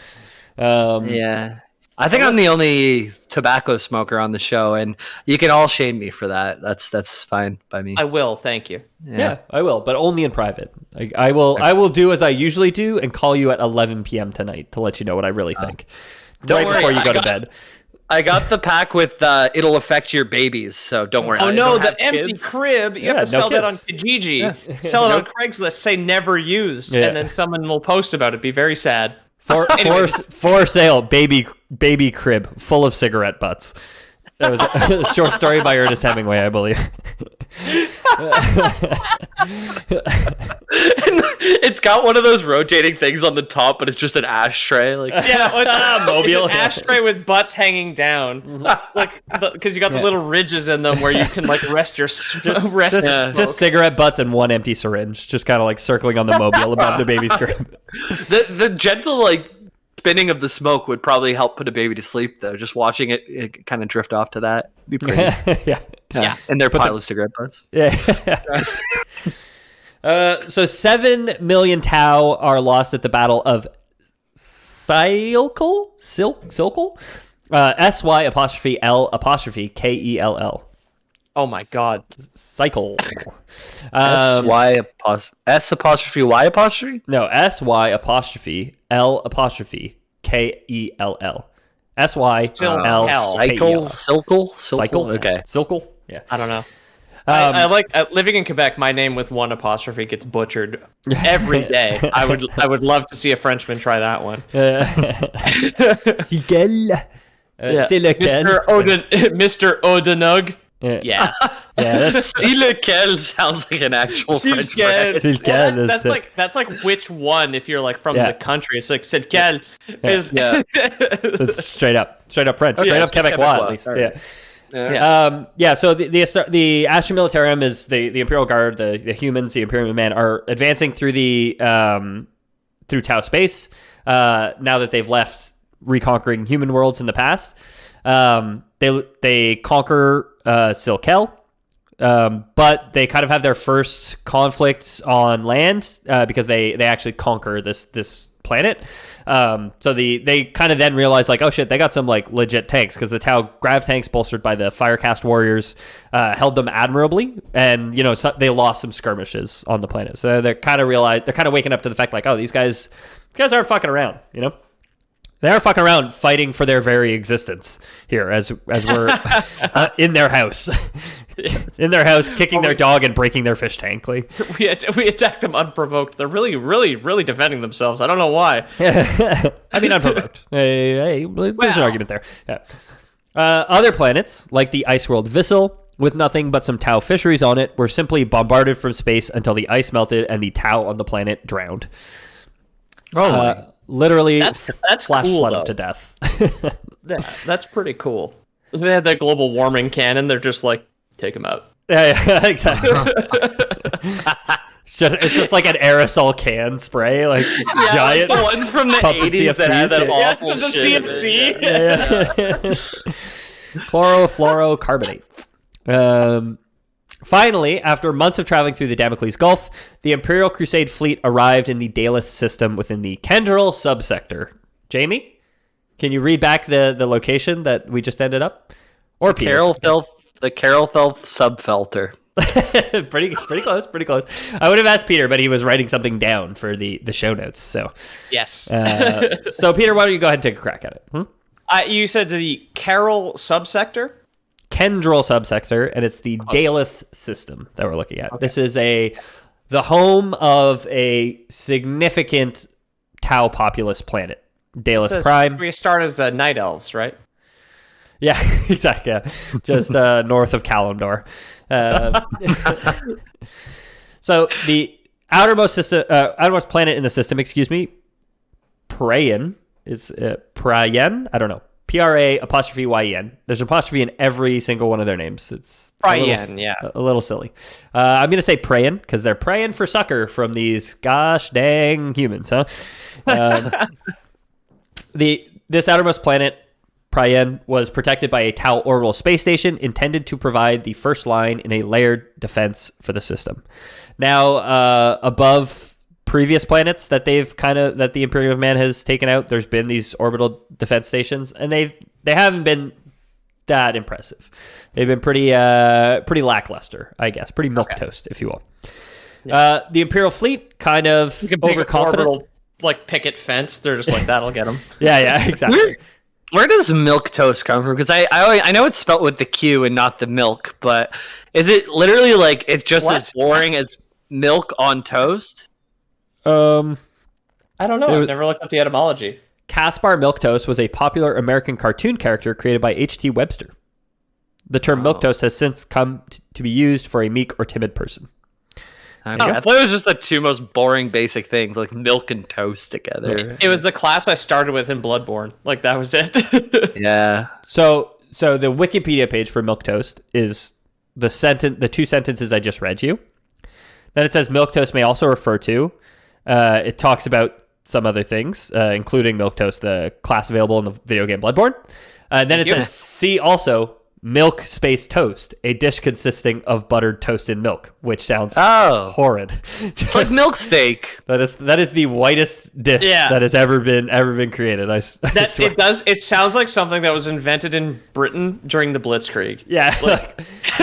I think I'm the only tobacco smoker on the show, and you can all shame me for that. That's fine by me. I will, thank you. Yeah, I will, but only in private. I will do as I usually do and call you at 11 p.m. tonight to let you know what I really think. Don't worry, before you go to bed. I got the pack with it'll affect your babies, so don't worry. Oh no, the empty crib. You have to sell that on Kijiji. Yeah. Sell it on Craigslist, say never used, and then someone will post about it. Be very sad. For sale, baby crib full of cigarette butts. That was a short story by Ernest Hemingway, I believe. It's got one of those rotating things on the top, but it's just an ashtray. Like mobile it's an ashtray with butts hanging down, like because you got the little ridges in them where you can like rest just cigarette butts and one empty syringe, just kind of like circling on the mobile above the baby's crib. The gentle like spinning of the smoke would probably help put a baby to sleep, though. Just watching it kind of drift off to that would be pretty. Yeah. And their pile of cigarette butts. Yeah. So 7 million Tau are lost at the Battle of Silkel? SY''L''Kell. Oh my god. Cycle. S-Y''Y'? No, SY''L''Kell. SY'L''L. Cycle? Okay. Silkel? Yeah. I don't know. I like living in Quebec. My name with one apostrophe gets butchered every day. I would love to see a Frenchman try that one. Sikel. C'est lequel? Mr. Odenug. Yeah. See lequel sounds like an actual French word. That's like which one if you're like from the country. It's like c'est lequel. That's straight up French. Straight up Quebecois at least. Right. So the Astra Militarium is the Imperial Guard, the humans, the Imperium Man are advancing through through Tau space. Now that they've left reconquering human worlds in the past, they conquer Silkel, but they kind of have their first conflict on land because they actually conquer this planet. So they kind of then realize like, oh shit, they got some like legit tanks because the Tau grav tanks bolstered by the Firecast warriors held them admirably, and they lost some skirmishes on the planet. So they're kind of waking up to the fact like, oh, these guys aren't fucking around, They are fucking around fighting for their very existence here as we're in their house. In their house, kicking their dog and breaking their fish tank. Like. We attack them unprovoked. They're really, really, really defending themselves. I don't know why. I mean, unprovoked. Hey, there's an argument there. Yeah. Other planets, like the ice world Vissel, with nothing but some Tau fisheries on it, were simply bombarded from space until the ice melted and the Tau on the planet drowned. Literally, that's flash cool, flooded though. to death. That's pretty cool. They have that global warming cannon. They're just like, take them out. Yeah, exactly. It's just like an aerosol can spray, like giant. Like the ones from the puppet 80s that had that CFCs. awful it's a shit. CFC. Chlorofluorocarbonate. Finally, after months of traveling through the Damocles Gulf, the Imperial Crusade fleet arrived in the Daleth system within the Kendril subsector. Jamie, can you read back the location that we just ended up? Or Peter? The Carolfelth subfelter. pretty close. I would have asked Peter, but he was writing something down for the show notes. So Yes. so Peter, why don't you go ahead and take a crack at it? You said the Carol subsector? Kendril subsector, and it's the Daleth system that we're looking at. Okay. This is the home of a significant Tau populous planet, Daleth Prime. We start as the Night Elves, right? Yeah, exactly. Yeah. Just north of Kalimdor. So the outermost planet in the system, Prayen is Prayen. I don't know. Prayen. There's an apostrophe in every single one of their names. It's a little silly. I'm going to say Prayen because they're praying for succor from these gosh dang humans, huh? This outermost planet, Prayen, was protected by a Tau orbital space station intended to provide the first line in a layered defense for the system. Now, above previous planets that that the Imperium of Man has taken out, there's been these orbital defense stations, and they haven't been that impressive. They've been pretty lackluster, I guess, pretty milquetoast, if you will. Yeah. The Imperial fleet kind of overconfident, orbital, like picket fence. They're just like, that'll get them. Yeah, exactly. Where does milk toast come from? Because I know it's spelt with the Q and not the milk, but is it literally like it's just as boring as milk on toast? I don't know. I've never looked up the etymology. Caspar Milquetoast was a popular American cartoon character created by H.T. Webster. The term milquetoast has since come to be used for a meek or timid person. Okay. I thought it was just the two most boring basic things, like milk and toast together. It was the class I started with in Bloodborne. Like, that was it. Yeah. So the Wikipedia page for milquetoast is the two sentences I just read you. Then it says milquetoast may also refer to. It talks about some other things, including milquetoast, the class available in the video game Bloodborne. Then it says, see also milk space toast, a dish consisting of buttered toasted milk, which sounds horrid. It's like milk steak. That is the whitest dish that has ever been created. I swear. It sounds like something that was invented in Britain during the Blitzkrieg. Yeah,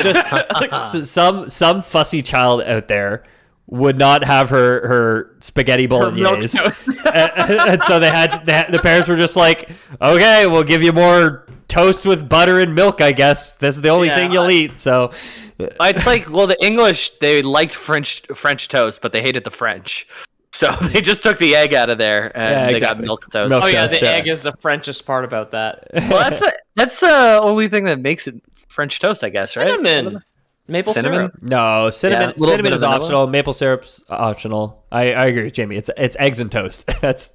just some fussy child out there would not have her spaghetti bolognese, and so the parents were just like, okay, we'll give you more toast with butter and milk, I guess. This is the only thing you'll eat. So it's like, well, the English, they liked French toast, but they hated the French, so they just took the egg out of there and they got milk toast. The egg is the Frenchest part about that. Well, that's the only thing that makes it French toast, I guess. Cinnamon. Right? Maple syrup. No, cinnamon is optional. Maple syrup's optional. I agree with Jamie. It's eggs and toast. that's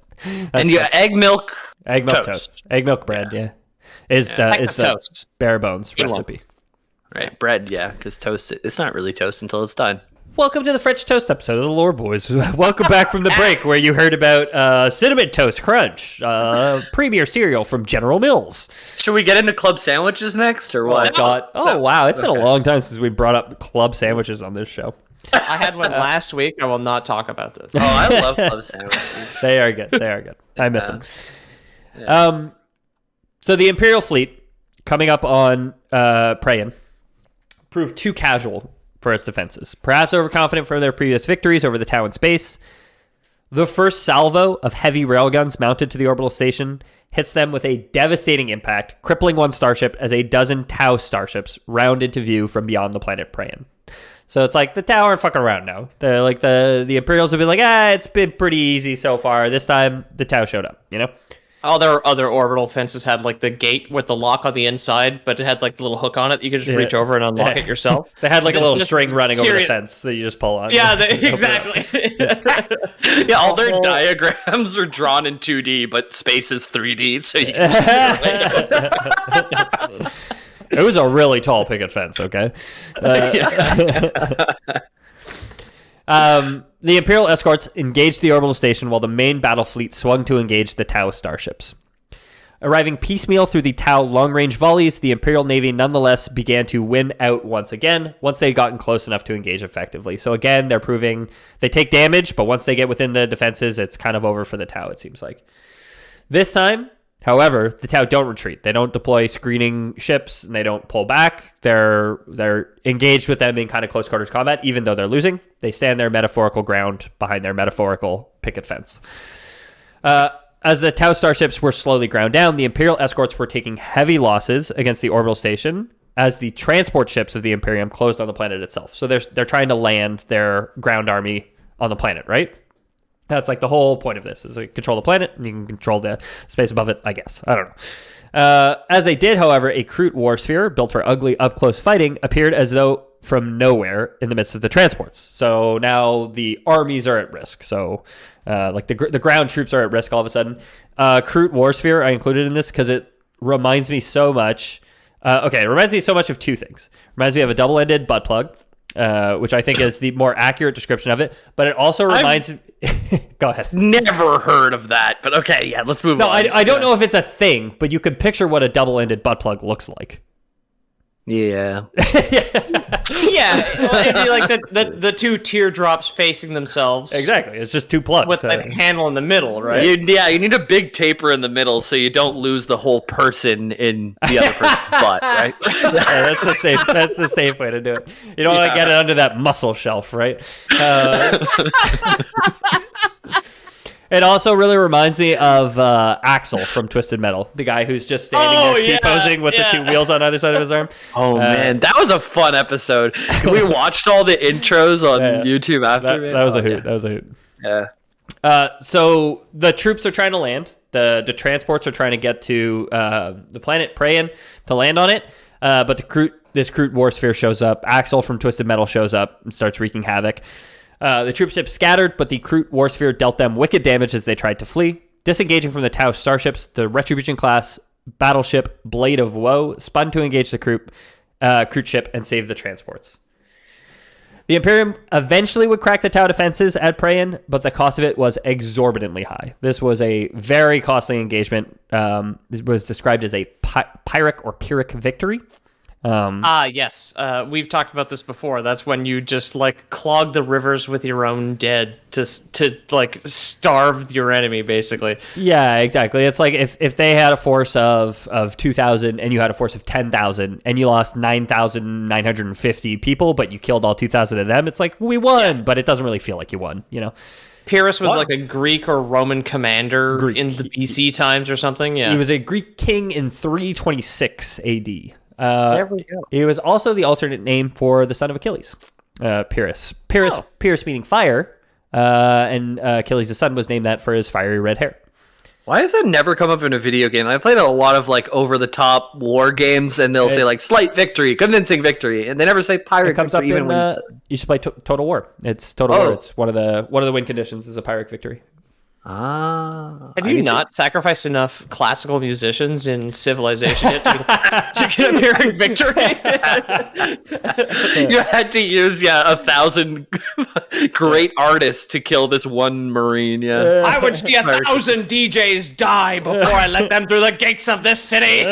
and egg milk toast. Egg milk bread. Yeah, is the toast. bare bones recipe. Right, bread. Yeah, because toast. It's not really toast until it's done. Welcome to the French Toast episode of the Lore Boys. Welcome back from the break where you heard about Cinnamon Toast Crunch, premier cereal from General Mills. Should we get into club sandwiches next, or what? Wow, it's been a long time since we brought up club sandwiches on this show. I had one last week. I will not talk about this. Oh, I love club sandwiches. They are good. I miss them. Yeah. So the Imperial fleet coming up on Prayen proved too casual for its defenses. Perhaps overconfident from their previous victories over the Tau in space. The first salvo of heavy railguns mounted to the orbital station hits them with a devastating impact, crippling one starship as a dozen Tau starships round into view from beyond the planet Prayan. So it's like the Tau aren't fucking around now. They're like the Imperials have been like, it's been pretty easy so far. This time the Tau showed up, you know? All their other orbital fences had like the gate with the lock on the inside, but it had like the little hook on it. You could just reach over and unlock it yourself. They had like a little string running over the fence that you just pull on. Yeah, exactly. Yeah, all their diagrams are drawn in 2D, but space is 3D, so you can It was a really tall picket fence, okay? The Imperial escorts engaged the orbital station while the main battle fleet swung to engage the Tau starships. Arriving piecemeal through the Tau long-range volleys, the Imperial Navy nonetheless began to win out once again, once they'd gotten close enough to engage effectively. So again, they're proving they take damage, but once they get within the defenses, it's kind of over for the Tau, it seems like. This time, however, the Tau don't retreat. They don't deploy screening ships, and they don't pull back. They're engaged with them in kind of close quarters combat, even though they're losing. They stand their metaphorical ground behind their metaphorical picket fence. As the Tau starships were slowly ground down, the Imperial escorts were taking heavy losses against the orbital station as the transport ships of the Imperium closed on the planet itself. So they're trying to land their ground army on the planet, right? That's like the whole point of this, is to control the planet, and you can control the space above it, I guess. I don't know. As they did, however, a Kroot war sphere, built for ugly up-close fighting, appeared as though from nowhere in the midst of the transports. So now the armies are at risk. So like the ground troops are at risk all of a sudden. Kroot war sphere I included in this because it reminds me so much. It reminds me so much of two things. Reminds me of a double-ended butt plug, which I think is the more accurate description of it. But it also reminds me... Go ahead. Never heard of that, but okay, yeah, let's move on. I don't know if it's a thing, but you can picture what a double-ended butt plug looks like. Yeah. Yeah, it'd be like the two teardrops facing themselves. Exactly. It's just two plugs. With the handle in the middle, right? You need a big taper in the middle so you don't lose the whole person in the other person's butt, right? Yeah, that's the safe way to do it. You don't want to get it under that muscle shelf, right? It also really reminds me of Axel from Twisted Metal, the guy who's just standing there T-posing with the two wheels on either side of his arm. Oh, man, that was a fun episode. We watched all the intros on YouTube after. That was a hoot. That was a hoot. Yeah. So the troops are trying to land. The transports are trying to get to the planet Prayan to land on it. But this Kroot war sphere shows up. Axel from Twisted Metal shows up and starts wreaking havoc. The troop ships scattered, but the Kroot war sphere dealt them wicked damage as they tried to flee. Disengaging from the Tau starships, the Retribution-class battleship Blade of Woe spun to engage the Kroot ship and save the transports. The Imperium eventually would crack the Tau defenses at Prayan, but the cost of it was exorbitantly high. This was a very costly engagement. It was described as a Pyrrhic or Pyrrhic victory. Yes. We've talked about this before. That's when you just like clog the rivers with your own dead to like starve your enemy, basically. Yeah, exactly. It's like if they had a force of 2,000 and you had a force of 10,000 and you lost 9,950 people, but you killed all 2,000 of them, it's like we won, but it doesn't really feel like you won, you know? Pyrrhus was like a Greek or Roman commander in the BC times or something. Yeah, he was a Greek king in 326 AD. There we go. He was also the alternate name for the son of Achilles, Pyrrhus. Pyrrhus meaning fire, and Achilles' the son was named that for his fiery red hair. Why does that never come up in a video game? I played a lot of like over-the-top war games, and they'll say like slight victory, convincing victory, and they never say Pyrrhic. It comes victory, up even in, when you should play Total War. It's Total War. It's one of the win conditions is a Pyrrhic victory. Have you not sacrificed enough classical musicians in Civilization yet to get a Pyrrhic victory? You had to use 1,000 great artists to kill this one Marine. Yeah, I would see 1,000 DJs die before I let them through the gates of this city.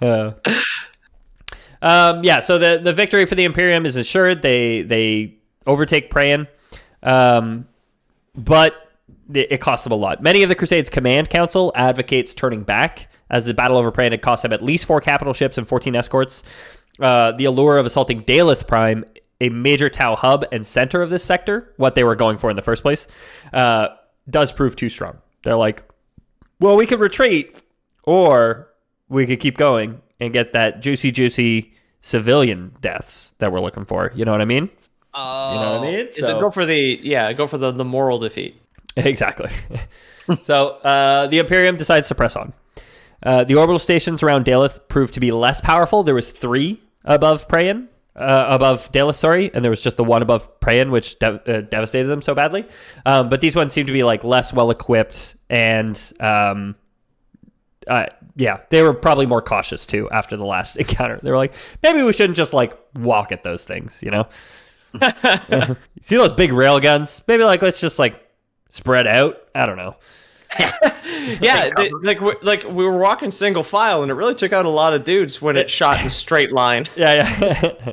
So the victory for the Imperium is assured. They overtake Prayan. But it cost them a lot. Many of the Crusade's command council advocates turning back, as the battle over Prayan had cost them at least 4 capital ships and 14 escorts. The allure of assaulting Daleth Prime a major Tau hub and center of this sector, what they were going for in the first place, does prove too strong. They're like, well, we could retreat, or we could keep going and get that juicy civilian deaths that we're looking for. You know what I mean? Oh, you know what I mean? So, go for the moral defeat. Exactly. So the Imperium decides to press on. The orbital stations around Daleth proved to be less powerful. There was 3 above Prayan, above Daleth, and there was just the one above Prayan, which devastated them so badly. But these ones seem to be like less well equipped, and they were probably more cautious too after the last encounter. They were like, maybe we shouldn't just like walk at those things, you know? See those big rail guns? Maybe like let's just like spread out. I don't know. Like we were walking single file, and it really took out a lot of dudes when it shot in straight line. Yeah.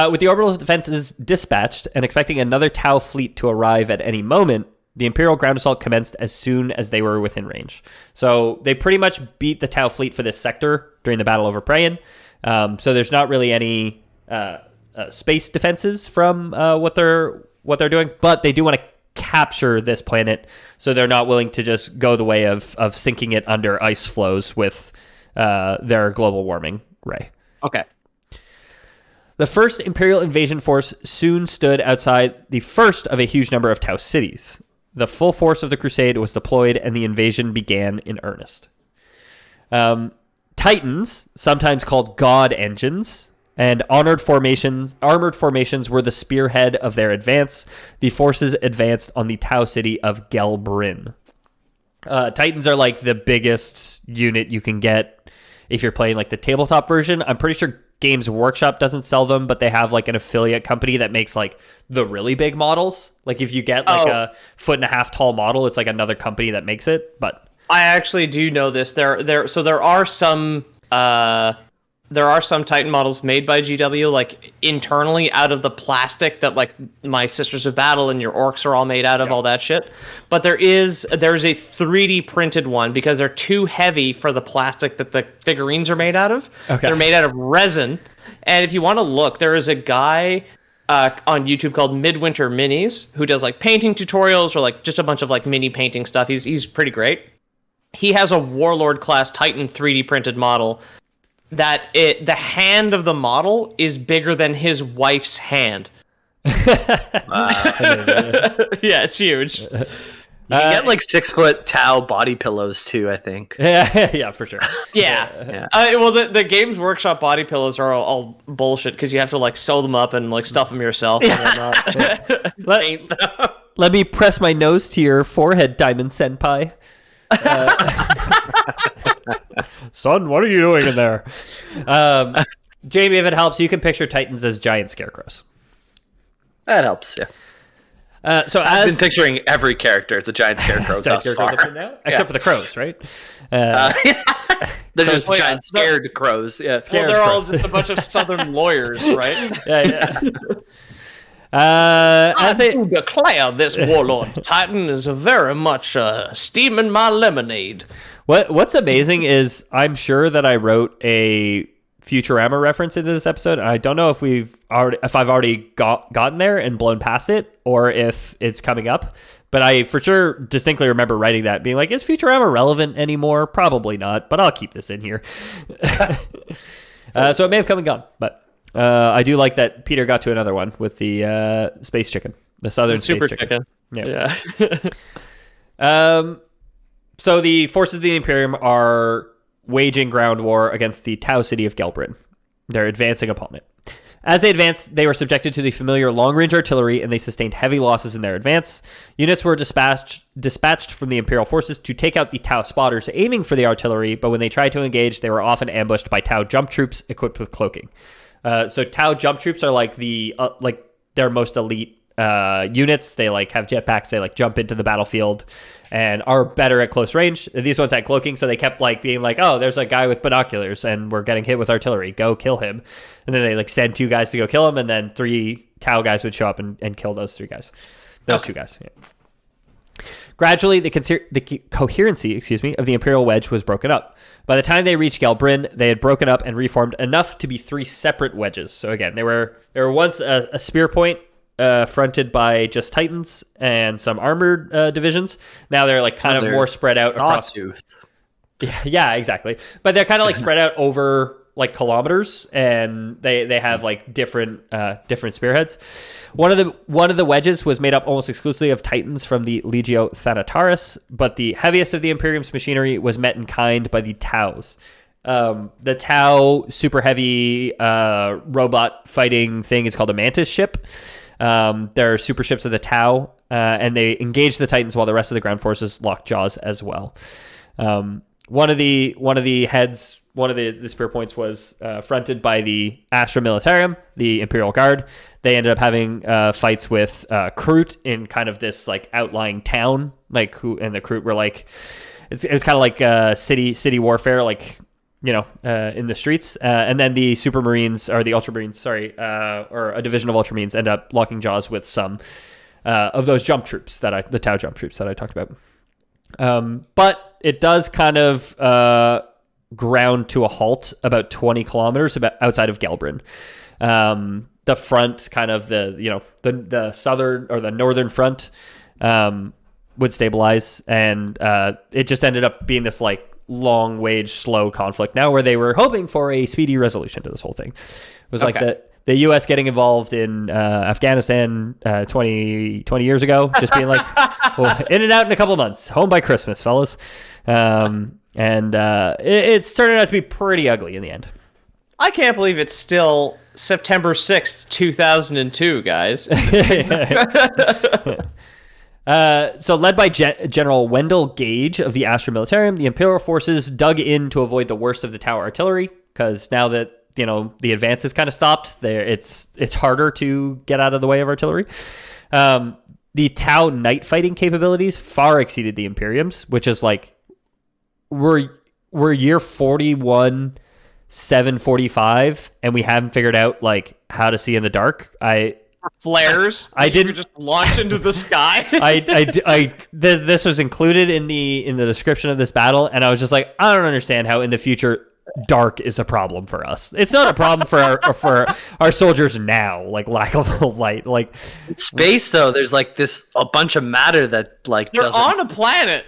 With the orbital defenses dispatched and expecting another Tau fleet to arrive at any moment, the Imperial ground assault commenced as soon as they were within range. So they pretty much beat the Tau fleet for this sector during the battle over Prayan. So there's not really any space defenses from what they're doing, but they do want to capture this planet, so they're not willing to just go the way of sinking it under ice flows with their global warming ray. Okay. The first Imperial invasion force soon stood outside the first of a huge number of Tau cities. The full force of the Crusade was deployed, and the invasion began in earnest. Titans, sometimes called God Engines, and armored formations were the spearhead of their advance. The forces advanced on the Tau city of Gelbrin. Titans are like the biggest unit you can get if you're playing like the tabletop version. I'm pretty sure Games Workshop doesn't sell them, but they have like an affiliate company that makes like the really big models. Like if you get like a 1.5 foot tall model, it's like another company that makes it. But I actually do know this. There are some Titan models made by GW, like internally out of the plastic that like my Sisters of Battle and your orcs are all made out of, all that shit. But there's a 3D printed one because they're too heavy for the plastic that the figurines are made out of. Okay. They're made out of resin. And if you want to look, there is a guy on YouTube called Midwinter Minis who does like painting tutorials or like just a bunch of like mini painting stuff. He's pretty great. He has a Warlord class Titan 3D printed model that the hand of the model is bigger than his wife's hand. Yeah, it's huge. You can get like 6 foot Tau body pillows too, I think. Yeah, for sure. Yeah. Well, the Games Workshop body pillows are all bullshit because you have to like sew them up and like stuff them yourself. Yeah. Let me press my nose to your forehead, Diamond Senpai. Son, what are you doing in there? Jamie, if it helps, you can picture Titans as giant scarecrows. That helps, yeah. I've been picturing every character as a giant scarecrow thus far. Except for the crows, right? They're just giant scared crows. Yeah, well, they're all just a bunch of Southern lawyers, right? Yeah. I declare this Warlord Titan is very much steaming my lemonade. What's amazing is I'm sure that I wrote a Futurama reference into this episode, and I don't know if I've already gotten there and blown past it, or if it's coming up. But I for sure distinctly remember writing that, being like, "Is Futurama relevant anymore? Probably not, but I'll keep this in here." So it may have come and gone, but I do like that Peter got to another one with the space chicken, the southern space chicken. Yeah. So the forces of the Imperium are waging ground war against the Tau city of Gelbrin. They're advancing upon it. As they advanced, they were subjected to the familiar long-range artillery, and they sustained heavy losses in their advance. Units were dispatched from the Imperial forces to take out the Tau spotters aiming for the artillery, but when they tried to engage, they were often ambushed by Tau jump troops equipped with cloaking. So Tau jump troops are like their most elite units. They like have jetpacks. They like jump into the battlefield and are better at close range. These ones had cloaking, so they kept like being like, "Oh, there's a guy with binoculars, and we're getting hit with artillery. Go kill him." And then they like send 2 guys to go kill him, and then 3 Tau guys would show up and kill those 3 guys. Those 2 guys. Yeah. Gradually, the coherency, of the Imperial wedge was broken up. By the time they reached Galbrin, they had broken up and reformed enough to be 3 separate wedges. So again, they were once a spear point fronted by just Titans and some armored divisions. Now they're like kind of more spread out across. Yeah, exactly. But they're kind of like spread out over like kilometers, and they have like different spearheads. One of the wedges was made up almost exclusively of Titans from the Legio Thanataris, but the heaviest of the Imperium's machinery was met in kind by the Taus. The Tau super heavy robot fighting thing is called a Mantis ship. There are super ships of the Tau, and they engage the Titans while the rest of the ground forces lock jaws as well. One of the heads, one of the spear points was fronted by the Astra Militarum, the Imperial Guard. They ended up having fights with Kroot in kind of this like outlying town, and the Kroot were like, it was kind of like city warfare, like, you know, in the streets. And then the Supermarines, or the Ultramarines, or a division of Ultramarines, end up locking jaws with some of those jump troops the Tau jump troops that I talked about. But it does kind of ground to a halt about 20 kilometers outside of Galbrin. The front, kind of the southern or the northern front, would stabilize, and it just ended up being this like long wage, slow conflict now, where they were hoping for a speedy resolution to this whole thing. It was like the U.S. getting involved in Afghanistan 20 years ago, just being like, well, in and out in a couple of months, home by Christmas, fellas. And it's turning out to be pretty ugly in the end. I can't believe it's still September 6th, 2002, guys. So led by General Wendell Gage of the Astra Militarum, the Imperial forces dug in to avoid the worst of the Tau artillery, because now that, you know, the advance is kind of stopped, it's harder to get out of the way of artillery. The Tau night fighting capabilities far exceeded the Imperium's, which is like, we're year 41, 745, and we haven't figured out like how to see in the dark. Flares. I didn't just launch into the sky. This was included in the description of this battle, and I was just like, I don't understand how in the future dark is a problem for us. It's not a problem for our soldiers now, like lack of light. Like space though, there's like a bunch of matter that like they're on a planet.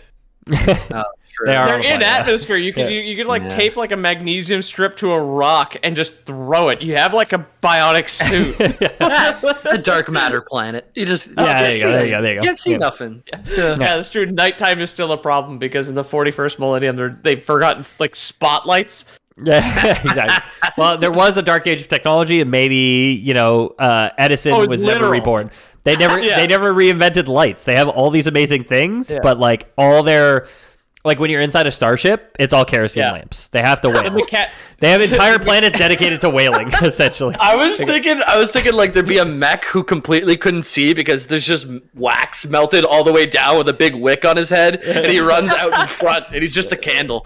They're in atmosphere. You could like tape like a magnesium strip to a rock and just throw it. You have like a bionic suit. It's a dark matter planet. You just there you go. You can't see nothing. Yeah, that's true. Nighttime is still a problem because in the 41st millennium they've forgotten like spotlights. Yeah, exactly. Well, there was a dark age of technology, and maybe, you know, Edison was never reborn. They never reinvented lights. They have all these amazing things, but like all their, like when you're inside a starship, it's all kerosene lamps. They have to whale. They have entire planets dedicated to whaling, essentially. I was thinking like there'd be a mech who completely couldn't see because there's just wax melted all the way down with a big wick on his head, and he runs out in front, and he's just a candle.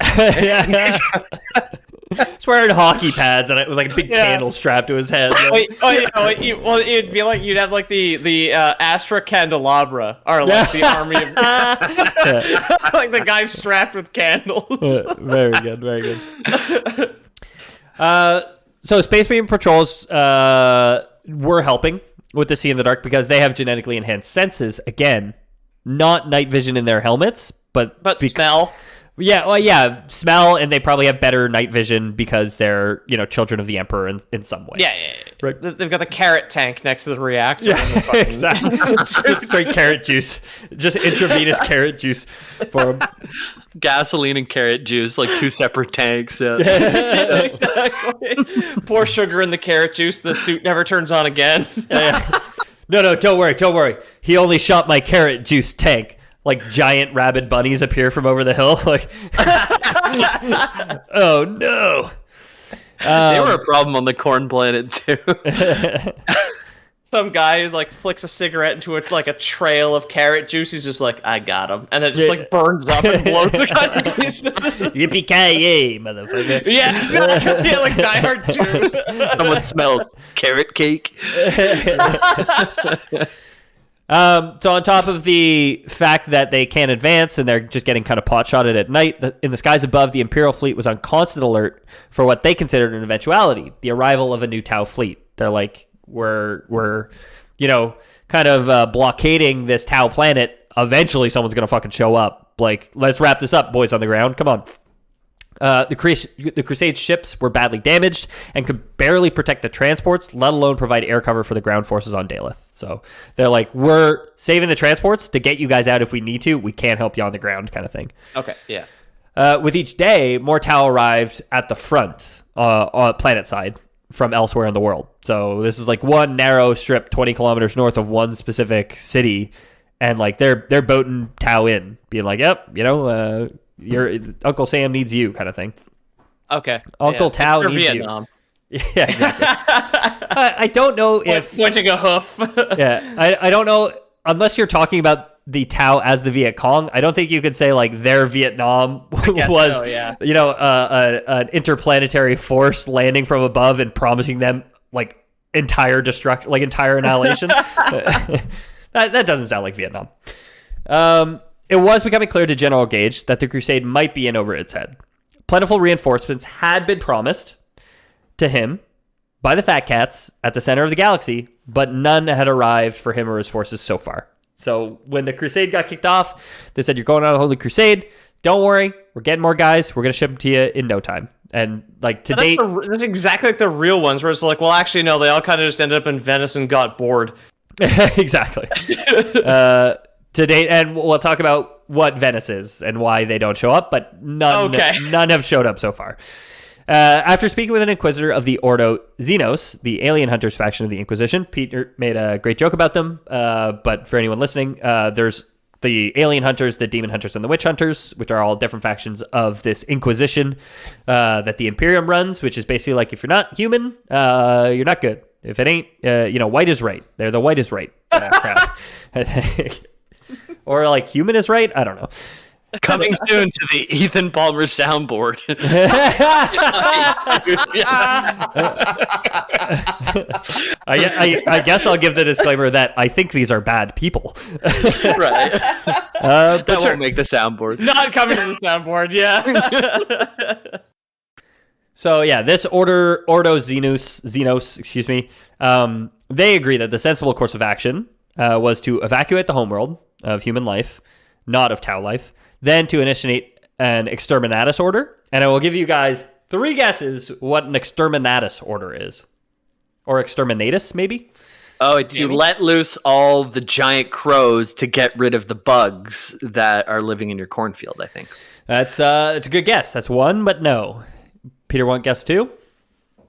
He's wearing hockey pads and with like a big candle strapped to his head. It'd be like you'd have like the Astra Candelabra, or like the army of like the guy strapped with candles. Very good. So Space Marine patrols were helping with the See in the Dark because they have genetically enhanced senses. Again, not night vision in their helmets, but smell. Yeah, smell, and they probably have better night vision because they're, you know, children of the Emperor in some way. Yeah. Right. They've got the carrot tank next to the reactor. Yeah, exactly. Just straight carrot juice. Just intravenous carrot juice for them. Gasoline and carrot juice, like two separate tanks. Yeah. Exactly. Pour sugar in the carrot juice. The suit never turns on again. No, don't worry. He only shot my carrot juice tank. Like giant rabid bunnies appear from over the hill. Like, oh no! They were a problem on the Corn Planet too. Some guy is like flicks a cigarette into a trail of carrot juice. He's just like, I got him, and it just like burns up and blows the guy to pieces. Yippee-ki-yay, motherfucker! Yeah, exactly. Yeah, like Die Hard 2. Someone smelled carrot cake. So on top of the fact that they can't advance and they're just getting kind of pot-shotted at night, in the skies above, the Imperial fleet was on constant alert for what they considered an eventuality, the arrival of a new Tau fleet. They're like, we're kind of blockading this Tau planet. Eventually someone's going to fucking show up. Like, let's wrap this up, boys on the ground. Come on. The Crusade ships were badly damaged and could barely protect the transports, let alone provide air cover for the ground forces on Daleth. So they're like, we're saving the transports to get you guys out if we need to. We can't help you on the ground, kind of thing. Okay, yeah. With each day, more Tau arrived at the front on planet side from elsewhere in the world. So this is like one narrow strip 20 kilometers north of one specific city, and like they're boating Tau in, being like, yep, your Uncle Sam needs you, kind of thing. Okay. Uncle Tau needs Vietnam. you. Yeah, exactly. I don't know if pointing a hoof. Yeah, I don't know, unless you're talking about the Tau as the Viet Cong. I don't think you could say like their Vietnam was so, yeah. An interplanetary force landing from above and promising them like entire destruction, like entire annihilation. that doesn't sound like Vietnam. It was becoming clear to General Gage that the Crusade might be in over its head. Plentiful reinforcements had been promised to him by the Fat Cats at the center of the galaxy, but none had arrived for him or his forces so far. So when the Crusade got kicked off, they said, you're going on a Holy Crusade. Don't worry. We're getting more guys. We're going to ship them to you in no time. And like to date... That's exactly like the real ones where it's like, well, actually, no, they all kind of just ended up in Venice and got bored. Exactly. To date, and we'll talk about what Venice is and why they don't show up, but none have showed up so far. After speaking with an Inquisitor of the Ordo Xenos, the alien hunters faction of the Inquisition, Peter made a great joke about them, but for anyone listening, there's the alien hunters, the demon hunters, and the witch hunters, which are all different factions of this Inquisition that the Imperium runs, which is basically like, if you're not human, you're not good. If it ain't, white is right. They're the white is right crowd, I think. Or like human is right? I don't know. Coming soon to the Ethan Palmer soundboard. I guess I'll give the disclaimer that I think these are bad people. Right. That won't make the soundboard. Not coming to the soundboard, yeah. So yeah, this Ordo Xenos, excuse me, they agree that the sensible course of action was to evacuate the homeworld of human life, not of Tau life, then to initiate an exterminatus order. And I will give you guys 3 guesses what an exterminatus order is. Or exterminatus, maybe? Oh, to let loose all the giant crows to get rid of the bugs that are living in your cornfield, I think. It's a good guess. That's 1, but no. Peter, want guess 2?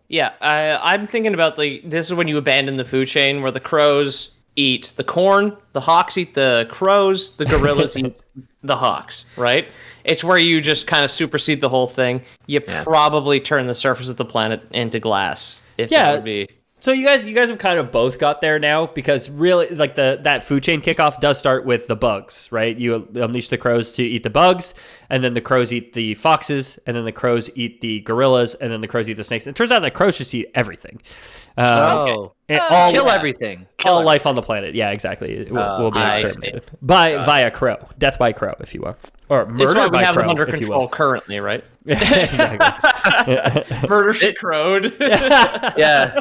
Yeah, I'm thinking about this is when you abandon the food chain where the crows eat the corn, the hawks eat the crows, the gorillas eat the hawks, right? It's where you just kind of supersede the whole thing. You probably turn the surface of the planet into glass. If that would be... So you guys have kind of both got there now, because really, like that food chain kickoff does start with the bugs, right? You unleash the crows to eat the bugs, and then the crows eat the foxes, and then the crows eat the gorillas, and then the crows eat the snakes. It turns out that crows just eat everything. Kill everything. All life on the planet. Yeah, exactly. It will be exterminated via crow. Death by crow, if you will. Or murder by crow, if you will. We have them under control currently, right? Exactly. Murder she crowed. Yeah.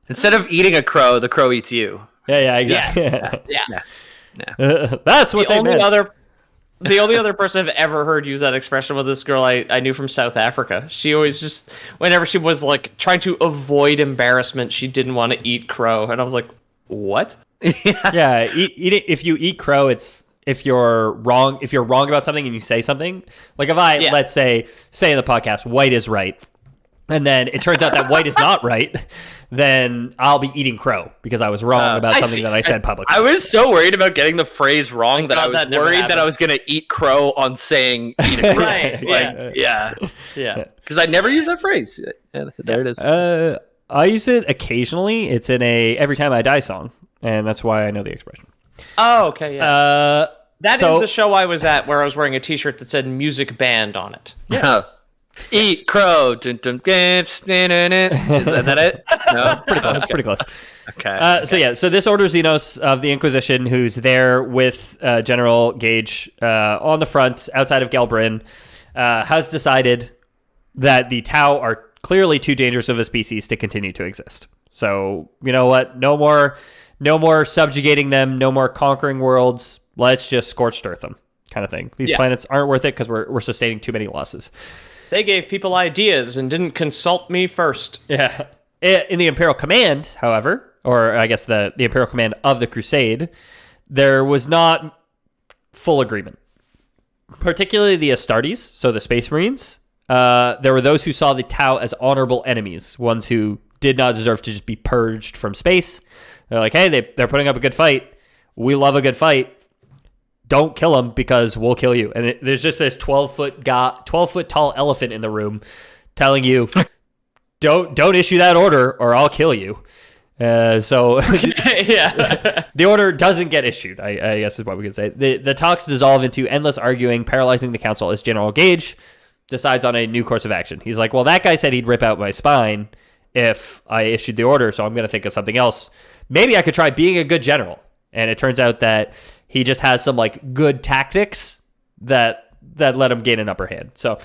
Instead of eating a crow, the crow eats you. Yeah, exactly. Yeah. That's what they meant. The only other person I've ever heard use that expression was this girl I knew from South Africa. She always just, whenever she was like trying to avoid embarrassment, she didn't want to eat crow. And I was like, what? Yeah, eat it. If you eat crow, it's if you're wrong about something and you say something, like if I let's say in the podcast, white is right, and then it turns out that white is not right, then I'll be eating crow because I was wrong about something that I said publicly. I was so worried about getting the phrase wrong that I was worried that I was going to eat crow on saying eat a crow. Right, yeah. Because I never use that phrase. Yeah, there it is. I use it occasionally. It's in a Every Time I Die song, and that's why I know the expression. Oh, okay, yeah. That is the show I was at where I was wearing a t-shirt that said music band on it. Yeah. Eat crow. Dun, dun, is that it? No, Pretty close. Pretty close. Okay. So this order Xenos of the Inquisition, who's there with General Gage on the front outside of Galbrin, has decided that the Tau are clearly too dangerous of a species to continue to exist. So you know what? No more subjugating them. No more conquering worlds. Let's just scorched earth them, kind of thing. These planets aren't worth it because we're sustaining too many losses. They gave people ideas and didn't consult me first. Yeah. In the Imperial Command, however, or I guess the Imperial Command of the Crusade, there was not full agreement. Particularly the Astartes, so the Space Marines. There were those who saw the Tau as honorable enemies, ones who did not deserve to just be purged from space. They're like, hey, they're putting up a good fight. We love a good fight. Don't kill them because we'll kill you. And there's just this 12-foot tall elephant in the room telling you, don't issue that order or I'll kill you. The order doesn't get issued, I guess is what we could say. The talks dissolve into endless arguing, paralyzing the council as General Gage decides on a new course of action. He's like, well, that guy said he'd rip out my spine if I issued the order, so I'm going to think of something else. Maybe I could try being a good general. And it turns out that he just has some like good tactics that let him gain an upper hand. So,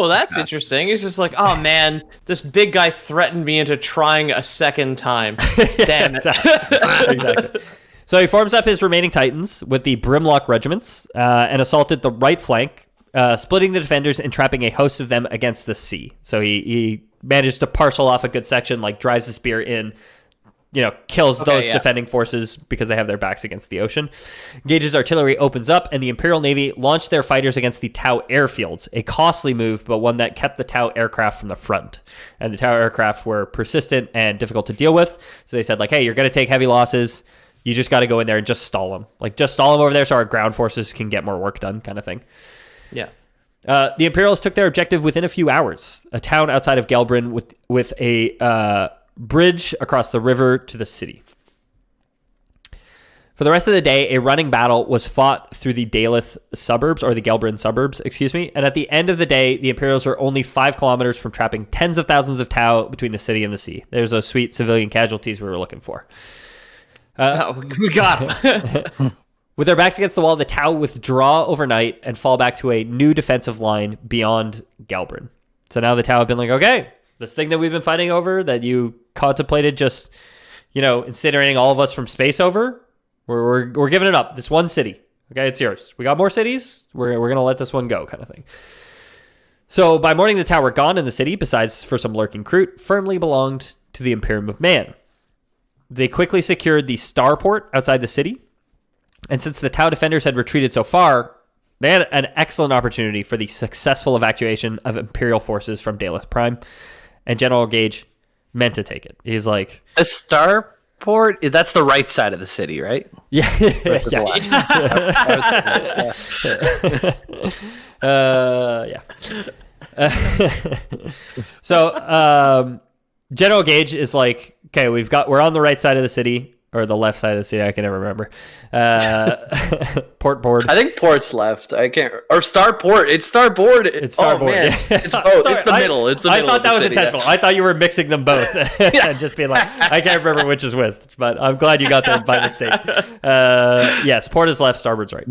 that's interesting. It's just like, oh man, this big guy threatened me into trying a second time. Damn it. Exactly. So he forms up his remaining Titans with the Brimlock regiments and assaulted the right flank, splitting the defenders and trapping a host of them against the sea. So he managed to parcel off a good section, like drives the spear in, kills those defending forces because they have their backs against the ocean. Gage's artillery opens up, and the Imperial Navy launched their fighters against the Tau airfields, a costly move, but one that kept the Tau aircraft from the front. And the Tau aircraft were persistent and difficult to deal with, so they said, like, hey, you're going to take heavy losses. You just got to go in there and just stall them. Like, just stall them over there so our ground forces can get more work done, kind of thing. Yeah. The Imperials took their objective within a few hours, a town outside of Galbrin with a bridge across the river to the city. For the rest of the day, a running battle was fought through the Daleth suburbs, or the Galbrin suburbs, and at the end of the day, the Imperials were only 5 kilometers from trapping tens of thousands of Tau between the city and the sea. There's those sweet civilian casualties we were looking for. We got them. With their backs against the wall, the Tau withdraw overnight and fall back to a new defensive line beyond Galbrin. So now the Tau have been like, okay, this thing that we've been fighting over, that you contemplated just, incinerating all of us from space over, we're giving it up. This one city, okay, it's yours. We got more cities. We're going to let this one go, kind of thing. So by morning, the Tau were gone, and the city, besides for some lurking crew, firmly belonged to the Imperium of Man. They quickly secured the starport outside the city, and since the Tau defenders had retreated so far, they had an excellent opportunity for the successful evacuation of Imperial forces from Daleth Prime, and General Gage meant to take it. He's like... A starport? That's the right side of the city, right? Yeah. So, General Gage is like, okay, we're on the right side of the city, or the left side of the city. I can never remember. Port board. I think port's left. I can't. Or starport. It's starboard. It's starboard. Oh, man. Yeah. It's both. Sorry, it's the middle. It's the middle. I thought that was intentional. I thought you were mixing them both and just being like, I can't remember which is which. But I'm glad you got there by mistake. Yes, port is left, starboard's right.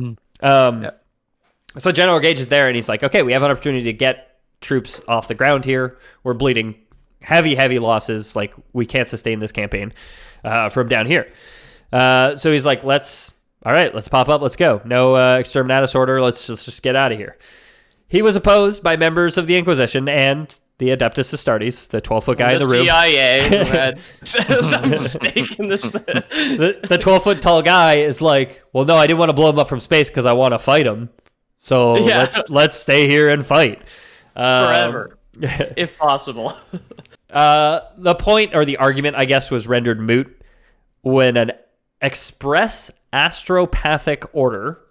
So General Gage is there, and he's like, okay, we have an opportunity to get troops off the ground here. We're bleeding heavy losses. Like, we can't sustain this campaign from down here. So he's like, let's pop up. Let's go. No exterminatus order. Let's just get out of here. He was opposed by members of the Inquisition and the Adeptus Astartes, the 12-foot guy in the room. CIA who had some stake in this. The 12-foot tall guy is like, well, no, I didn't want to blow him up from space because I want to fight him. So let's stay here and fight. Forever, if possible. The point, or the argument, I guess, was rendered moot when an express astropathic order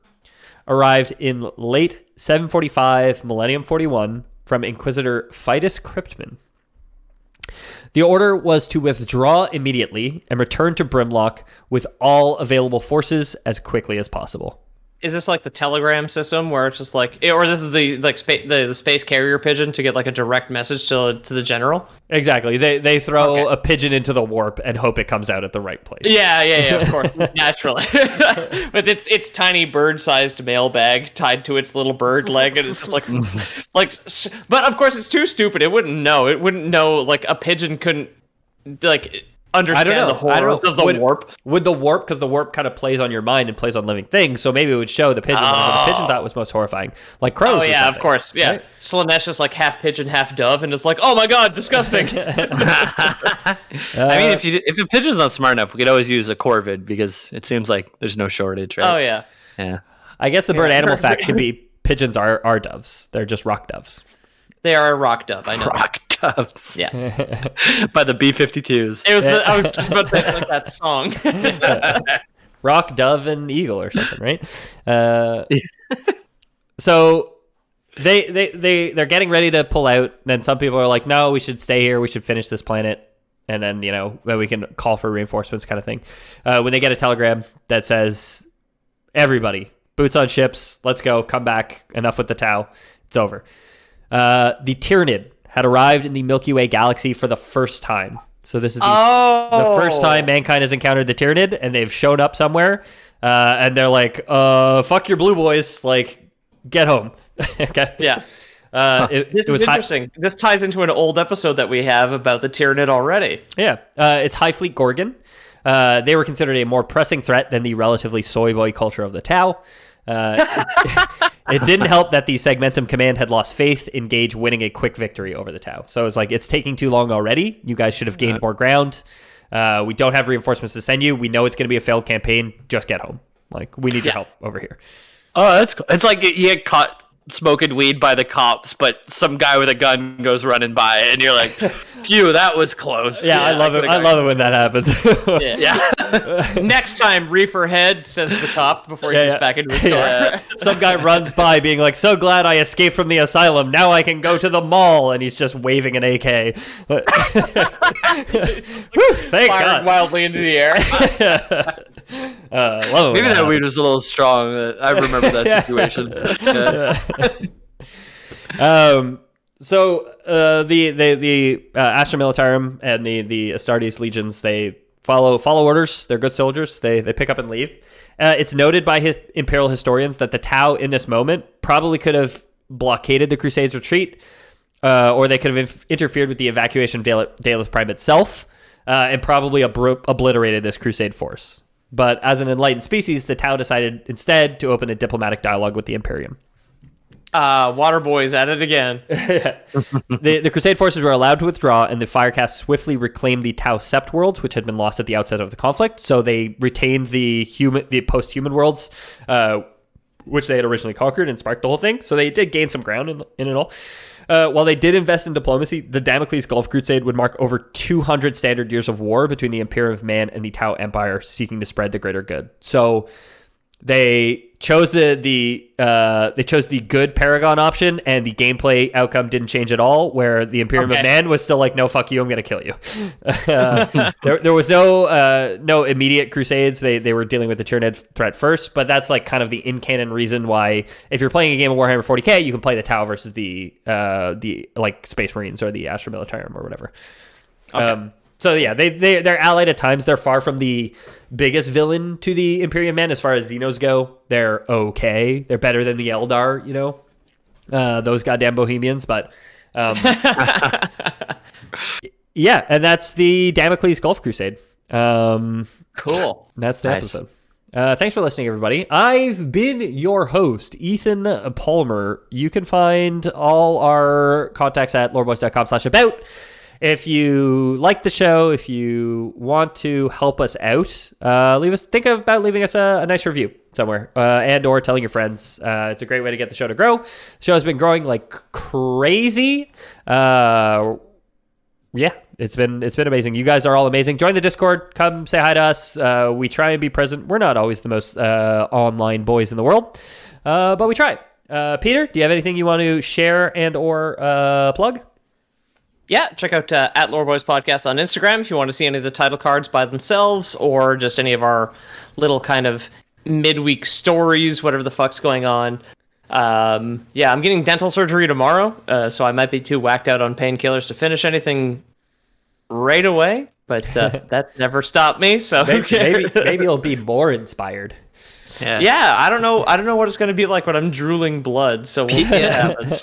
arrived in late 745 Millennium 41 from Inquisitor Fidus Cryptman. The order was to withdraw immediately and return to Brimlock with all available forces as quickly as possible. Is this like the telegram system where it's just like, or this is the like the space carrier pigeon to get like a direct message to the general? Exactly. They throw a pigeon into the warp and hope it comes out at the right place. Yeah, of course, naturally. With its tiny bird-sized mailbag tied to its little bird leg, and it's just like. But of course, it's too stupid. It wouldn't know. It wouldn't know. Like a pigeon couldn't like. Understand the horror of the warp. Would the warp, because the warp kind of plays on your mind and plays on living things, so maybe it would show the pigeon whatever the pigeon thought was most horrifying, like crows. Oh yeah, of course, yeah. Right? Slanesh is like half pigeon, half dove, and it's like, oh my god, disgusting. I mean, if a pigeon's not smart enough, we could always use a corvid because it seems like there's no shortage, right? Oh yeah. I guess the bird animal fact could be pigeons are doves. They're just rock doves. They are a rock dove. I know. Rock doves. Yeah. By the B-52s. It was. I was just about to say like that song. Rock, dove, and eagle or something, right? So they're getting ready to pull out. Then some people are like, "No, we should stay here. We should finish this planet, and then then we can call for reinforcements," kind of thing. When they get a telegram that says, "Everybody, boots on ships. Let's go. Come back. Enough with the Tau. It's over." The Tyranid had arrived in the Milky Way galaxy for the first time. So this is the first time mankind has encountered the Tyranid, and they've shown up somewhere, and they're like, fuck your blue boys, like, get home. Okay? Yeah. This is interesting. This ties into an old episode that we have about the Tyranid already. Yeah. It's High Fleet Gorgon. They were considered a more pressing threat than the relatively soy boy culture of the Tau. It didn't help that the Segmentum command had lost faith in Gage winning a quick victory over the Tau. So it was like, it's taking too long already. You guys should have gained more ground. We don't have reinforcements to send you. We know it's going to be a failed campaign. Just get home. Like, we need your help over here. Oh, that's cool. It's like you get caught smoking weed by the cops, but some guy with a gun goes running by, and you're like, phew, that was close. Yeah, I love it. I love it when that happens. Yeah. Next time, reefer head, says the cop before he gets back into his car. Some guy runs by being like, so glad I escaped from the asylum. Now I can go to the mall. And he's just waving an AK. Woo, thank God. Wildly into the air. Maybe that weed was a little strong. I remember that situation. So the Astra Militarum and the Astartes legions, they follow orders. They're good soldiers. They pick up and leave. It's noted by Imperial historians that the Tau in this moment probably could have blockaded the Crusades' retreat, or they could have interfered with the evacuation of Daleth Prime itself, and probably obliterated this Crusade force. But as an enlightened species, the Tau decided instead to open a diplomatic dialogue with the Imperium. Waterboy's at it again. The Crusade forces were allowed to withdraw, and the Firecast swiftly reclaimed the Tau Sept worlds, which had been lost at the outset of the conflict. So they retained the post-human worlds, which they had originally conquered, and sparked the whole thing. So they did gain some ground in it all. While they did invest in diplomacy, the Damocles Gulf Crusade would mark over 200 standard years of war between the Imperium of Man and the Tau Empire, seeking to spread the greater good. So they chose the good Paragon option, and the gameplay outcome didn't change at all, where the Imperium of Man was still like, no, fuck you, I'm going to kill you. There was no immediate crusades. They were dealing with the Tyranid threat first, but that's like kind of the in-canon reason why if you're playing a game of Warhammer 40k, you can play the Tau versus the like Space Marines or the Astra Militarum or whatever. Okay. So yeah, they're allied at times. They're far from the biggest villain to the Imperium Man as far as Xenos go. They're okay. They're better than the Eldar, those goddamn Bohemians. But yeah, and that's the Damocles Gulf Crusade. Cool. That's the episode. Thanks for listening, everybody. I've been your host, Ethan Palmer. You can find all our contacts at loreboys.com/about. If you like the show, if you want to help us out, think about leaving us a nice review somewhere, and or telling your friends. It's a great way to get the show to grow. The show has been growing like crazy. Yeah, it's been amazing. You guys are all amazing. Join the Discord. Come say hi to us. We try and be present. We're not always the most online boys in the world, but we try. Peter, do you have anything you want to share and or plug? Yeah, check out at Loreboys Podcast on Instagram if you want to see any of the title cards by themselves, or just any of our little kind of midweek stories, whatever the fuck's going on. Yeah, I'm getting dental surgery tomorrow, so I might be too whacked out on painkillers to finish anything right away. But that never stopped me. So maybe you'll be more inspired. Yeah, I don't know what it's going to be like when I'm drooling blood. So we'll see what happens.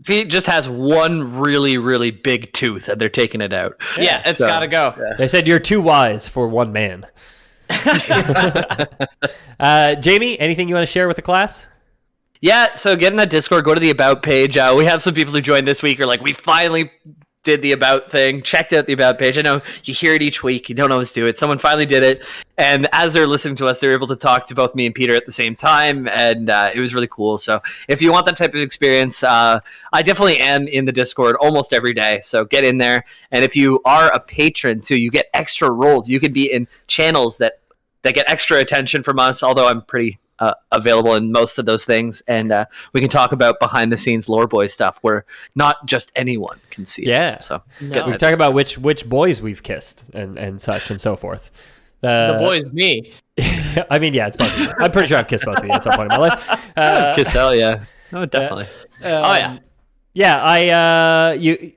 Pete just has one really, really big tooth, and they're taking it out. Yeah, it's got to go. They said you're too wise for one man. Jamie, anything you want to share with the class? Yeah, so get in that Discord, go to the About page. We have some people who joined this week are like, we finally did the About thing, checked out the About page. I know you hear it each week, you don't always do it. Someone finally did it, and as they're listening to us, they're able to talk to both me and Peter at the same time, and it was really cool. So if you want that type of experience, I definitely am in the Discord almost every day, so get in there. And if you are a patron too, you get extra roles. You can be in channels that get extra attention from us, although I'm pretty available in most of those things, and we can talk about behind the scenes lore boy stuff where not just anyone can see it. So we can talk about which boys we've kissed and such and so forth. The boys, me. I mean, yeah, it's both of you. I'm pretty sure I've kissed both of you at some point in my life. Kiss hell, yeah. No, definitely. Yeah. Yeah,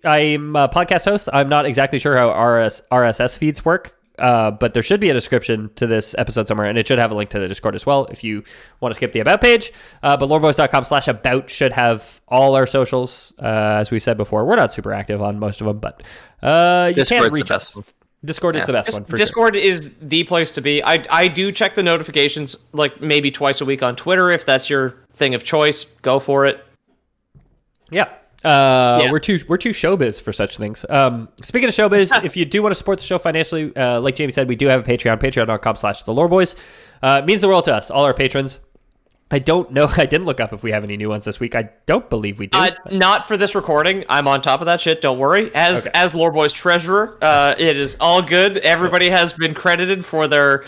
I'm a podcast host. I'm not exactly sure how RSS feeds work. But there should be a description to this episode somewhere, and it should have a link to the Discord as well if you want to skip the About page. But loreboys.com/about should have all our socials. As we said before, we're not super active on most of them, but you can't reach us. Discord is the best one. Discord is the place to be. I do check the notifications like maybe twice a week on Twitter. If that's your thing of choice, go for it. Yeah. We're too showbiz for such things. Speaking of showbiz, if you do want to support the show financially, like Jamie said, we do have a Patreon, patreon.com/theloreboys. It means the world to us, all our patrons. I don't know. I didn't look up if we have any new ones this week. I don't believe we do. Not for this recording. I'm on top of that shit. Don't worry. As Loreboys treasurer, it is all good. Everybody has been credited for their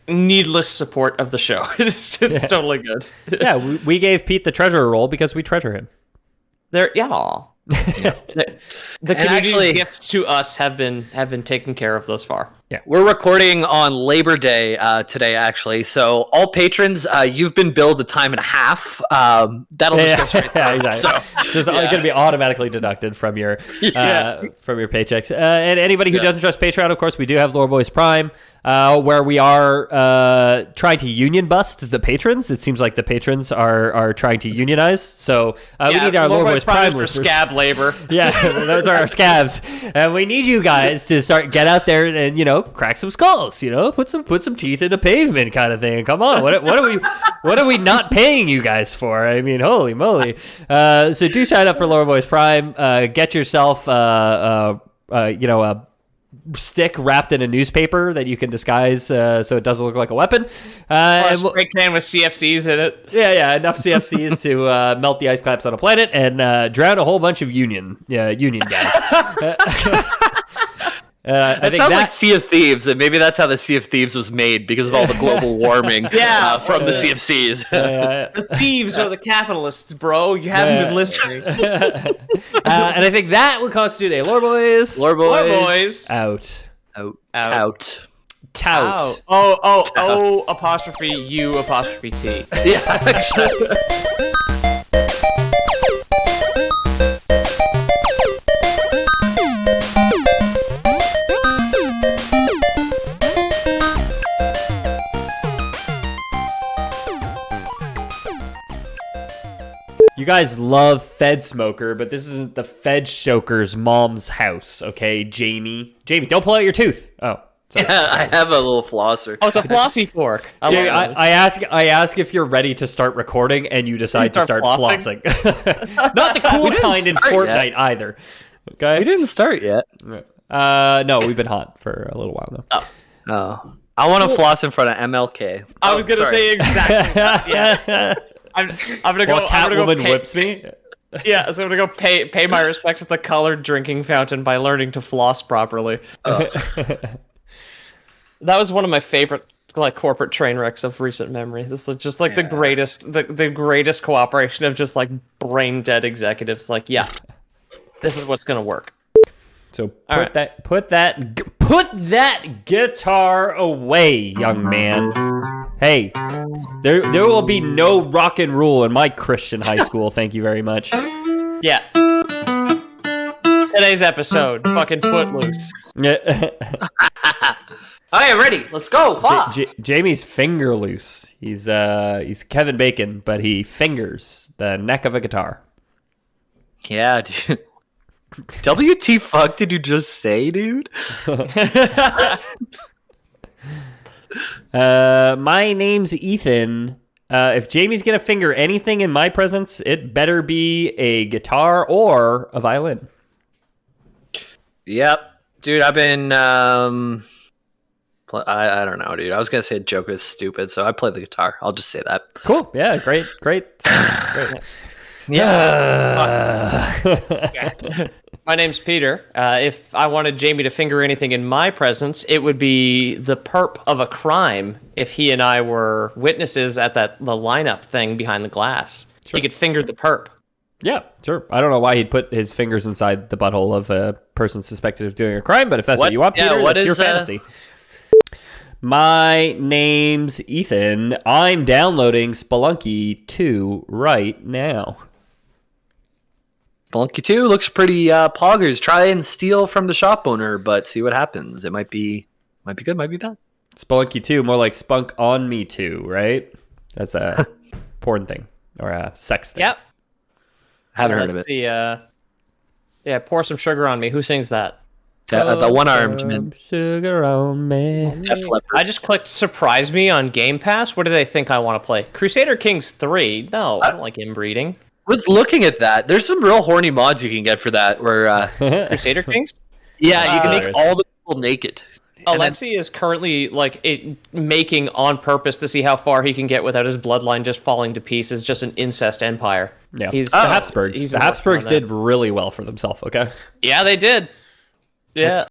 needless support of the show. It's totally good. Yeah, we gave Pete the treasurer role because we treasure him. The community's gifts to us have been taken care of thus far. Yeah, we're recording on Labor Day today, actually. So all patrons, you've been billed a time and a half. That'll just go straight through. Exactly. So just going to be automatically deducted from your paychecks. And anybody who doesn't trust Patreon, of course, we do have Lore Boys Prime, where we are trying to union bust the patrons. It seems like the patrons are trying to unionize. So we need our Lore Boys Prime for scab labor. Yeah, those are our scabs, and we need you guys to get out there and crack some skulls. Put some teeth in the pavement, kind of thing. Come on, what are we not paying you guys for? I mean, holy moly! So do sign up for Lore Boys Prime. Get yourself a stick wrapped in a newspaper that you can disguise so it doesn't look like a weapon. Or a spray can with CFCs in it. Yeah, enough CFCs to melt the ice caps on a planet and drown a whole bunch of union guys. I think like Sea of Thieves, and maybe that's how the Sea of Thieves was made because of all the global warming from the CFCs. The thieves are the capitalists, bro. You haven't been listening. And I think that would constitute a Lore Boys. Lore Boys. Out. Tout. Oh, apostrophe U apostrophe T. Yeah. You guys love Fed Smoker, but this isn't the Fed Shoker's mom's house, okay, Jamie? Jamie, don't pull out your tooth. Oh, sorry. Yeah, I have a little flosser. Oh, it's a flossy fork. Jamie, I ask if you're ready to start recording, and you decide to start flossing. Not the cool kind in Fortnite either. Okay, we didn't start yet. No, we've been hot for a little while now. Oh. I want to floss in front of MLK. I was gonna say exactly that. Yeah. I'm gonna go. Catwoman whips me. Yeah, so I'm gonna go pay my respects at the colored drinking fountain by learning to floss properly. Oh. That was one of my favorite corporate train wrecks of recent memory. This is just the greatest, the greatest cooperation of just brain dead executives. This is what's gonna work. So put that guitar away, young man. Hey, there will be no rock and roll in my Christian high school. Thank you very much. Yeah. Today's episode, fucking Footloose. All right, ready. Let's go. Jamie's finger loose. He's Kevin Bacon, but he fingers the neck of a guitar. Yeah, dude. WT fuck did you just say, dude? My name's Ethan. If Jamie's gonna finger anything in my presence, it better be a guitar or a violin. Yep, dude. I've been. I don't know, dude. I was gonna say a joke is stupid, so I play the guitar. I'll just say that. Cool. Yeah. Great. Yeah. My name's Peter. If I wanted Jamie to finger anything in my presence, it would be the perp of a crime if he and I were witnesses at the lineup thing behind the glass. Sure. He could finger the perp. Yeah, sure. I don't know why he'd put his fingers inside the butthole of a person suspected of doing a crime, but if that's what you want, Peter, that's your fantasy. My name's Ethan. I'm downloading Spelunky 2 right now. Spelunky 2 looks pretty poggers. Try and steal from the shop owner, but see what happens. It might be good, might be bad. Spelunky 2, more like Spunk on Me 2, right? That's a porn thing or a sex thing. Yep. Haven't heard of it. Yeah, Pour Some Sugar on Me. Who sings that? The one-armed man. Sugar on me. I just clicked Surprise Me on Game Pass. What do they think I want to play? Crusader Kings 3? No, I don't like inbreeding. Was looking at that. There's some real horny mods you can get for that. Where Crusader Kings? yeah, you can make all the people naked. Alexi is currently making on purpose to see how far he can get without his bloodline just falling to pieces. Just an incest empire. Yeah, the Habsburgs. The Habsburgs did really well for themselves. Okay. Yeah, they did. Yeah.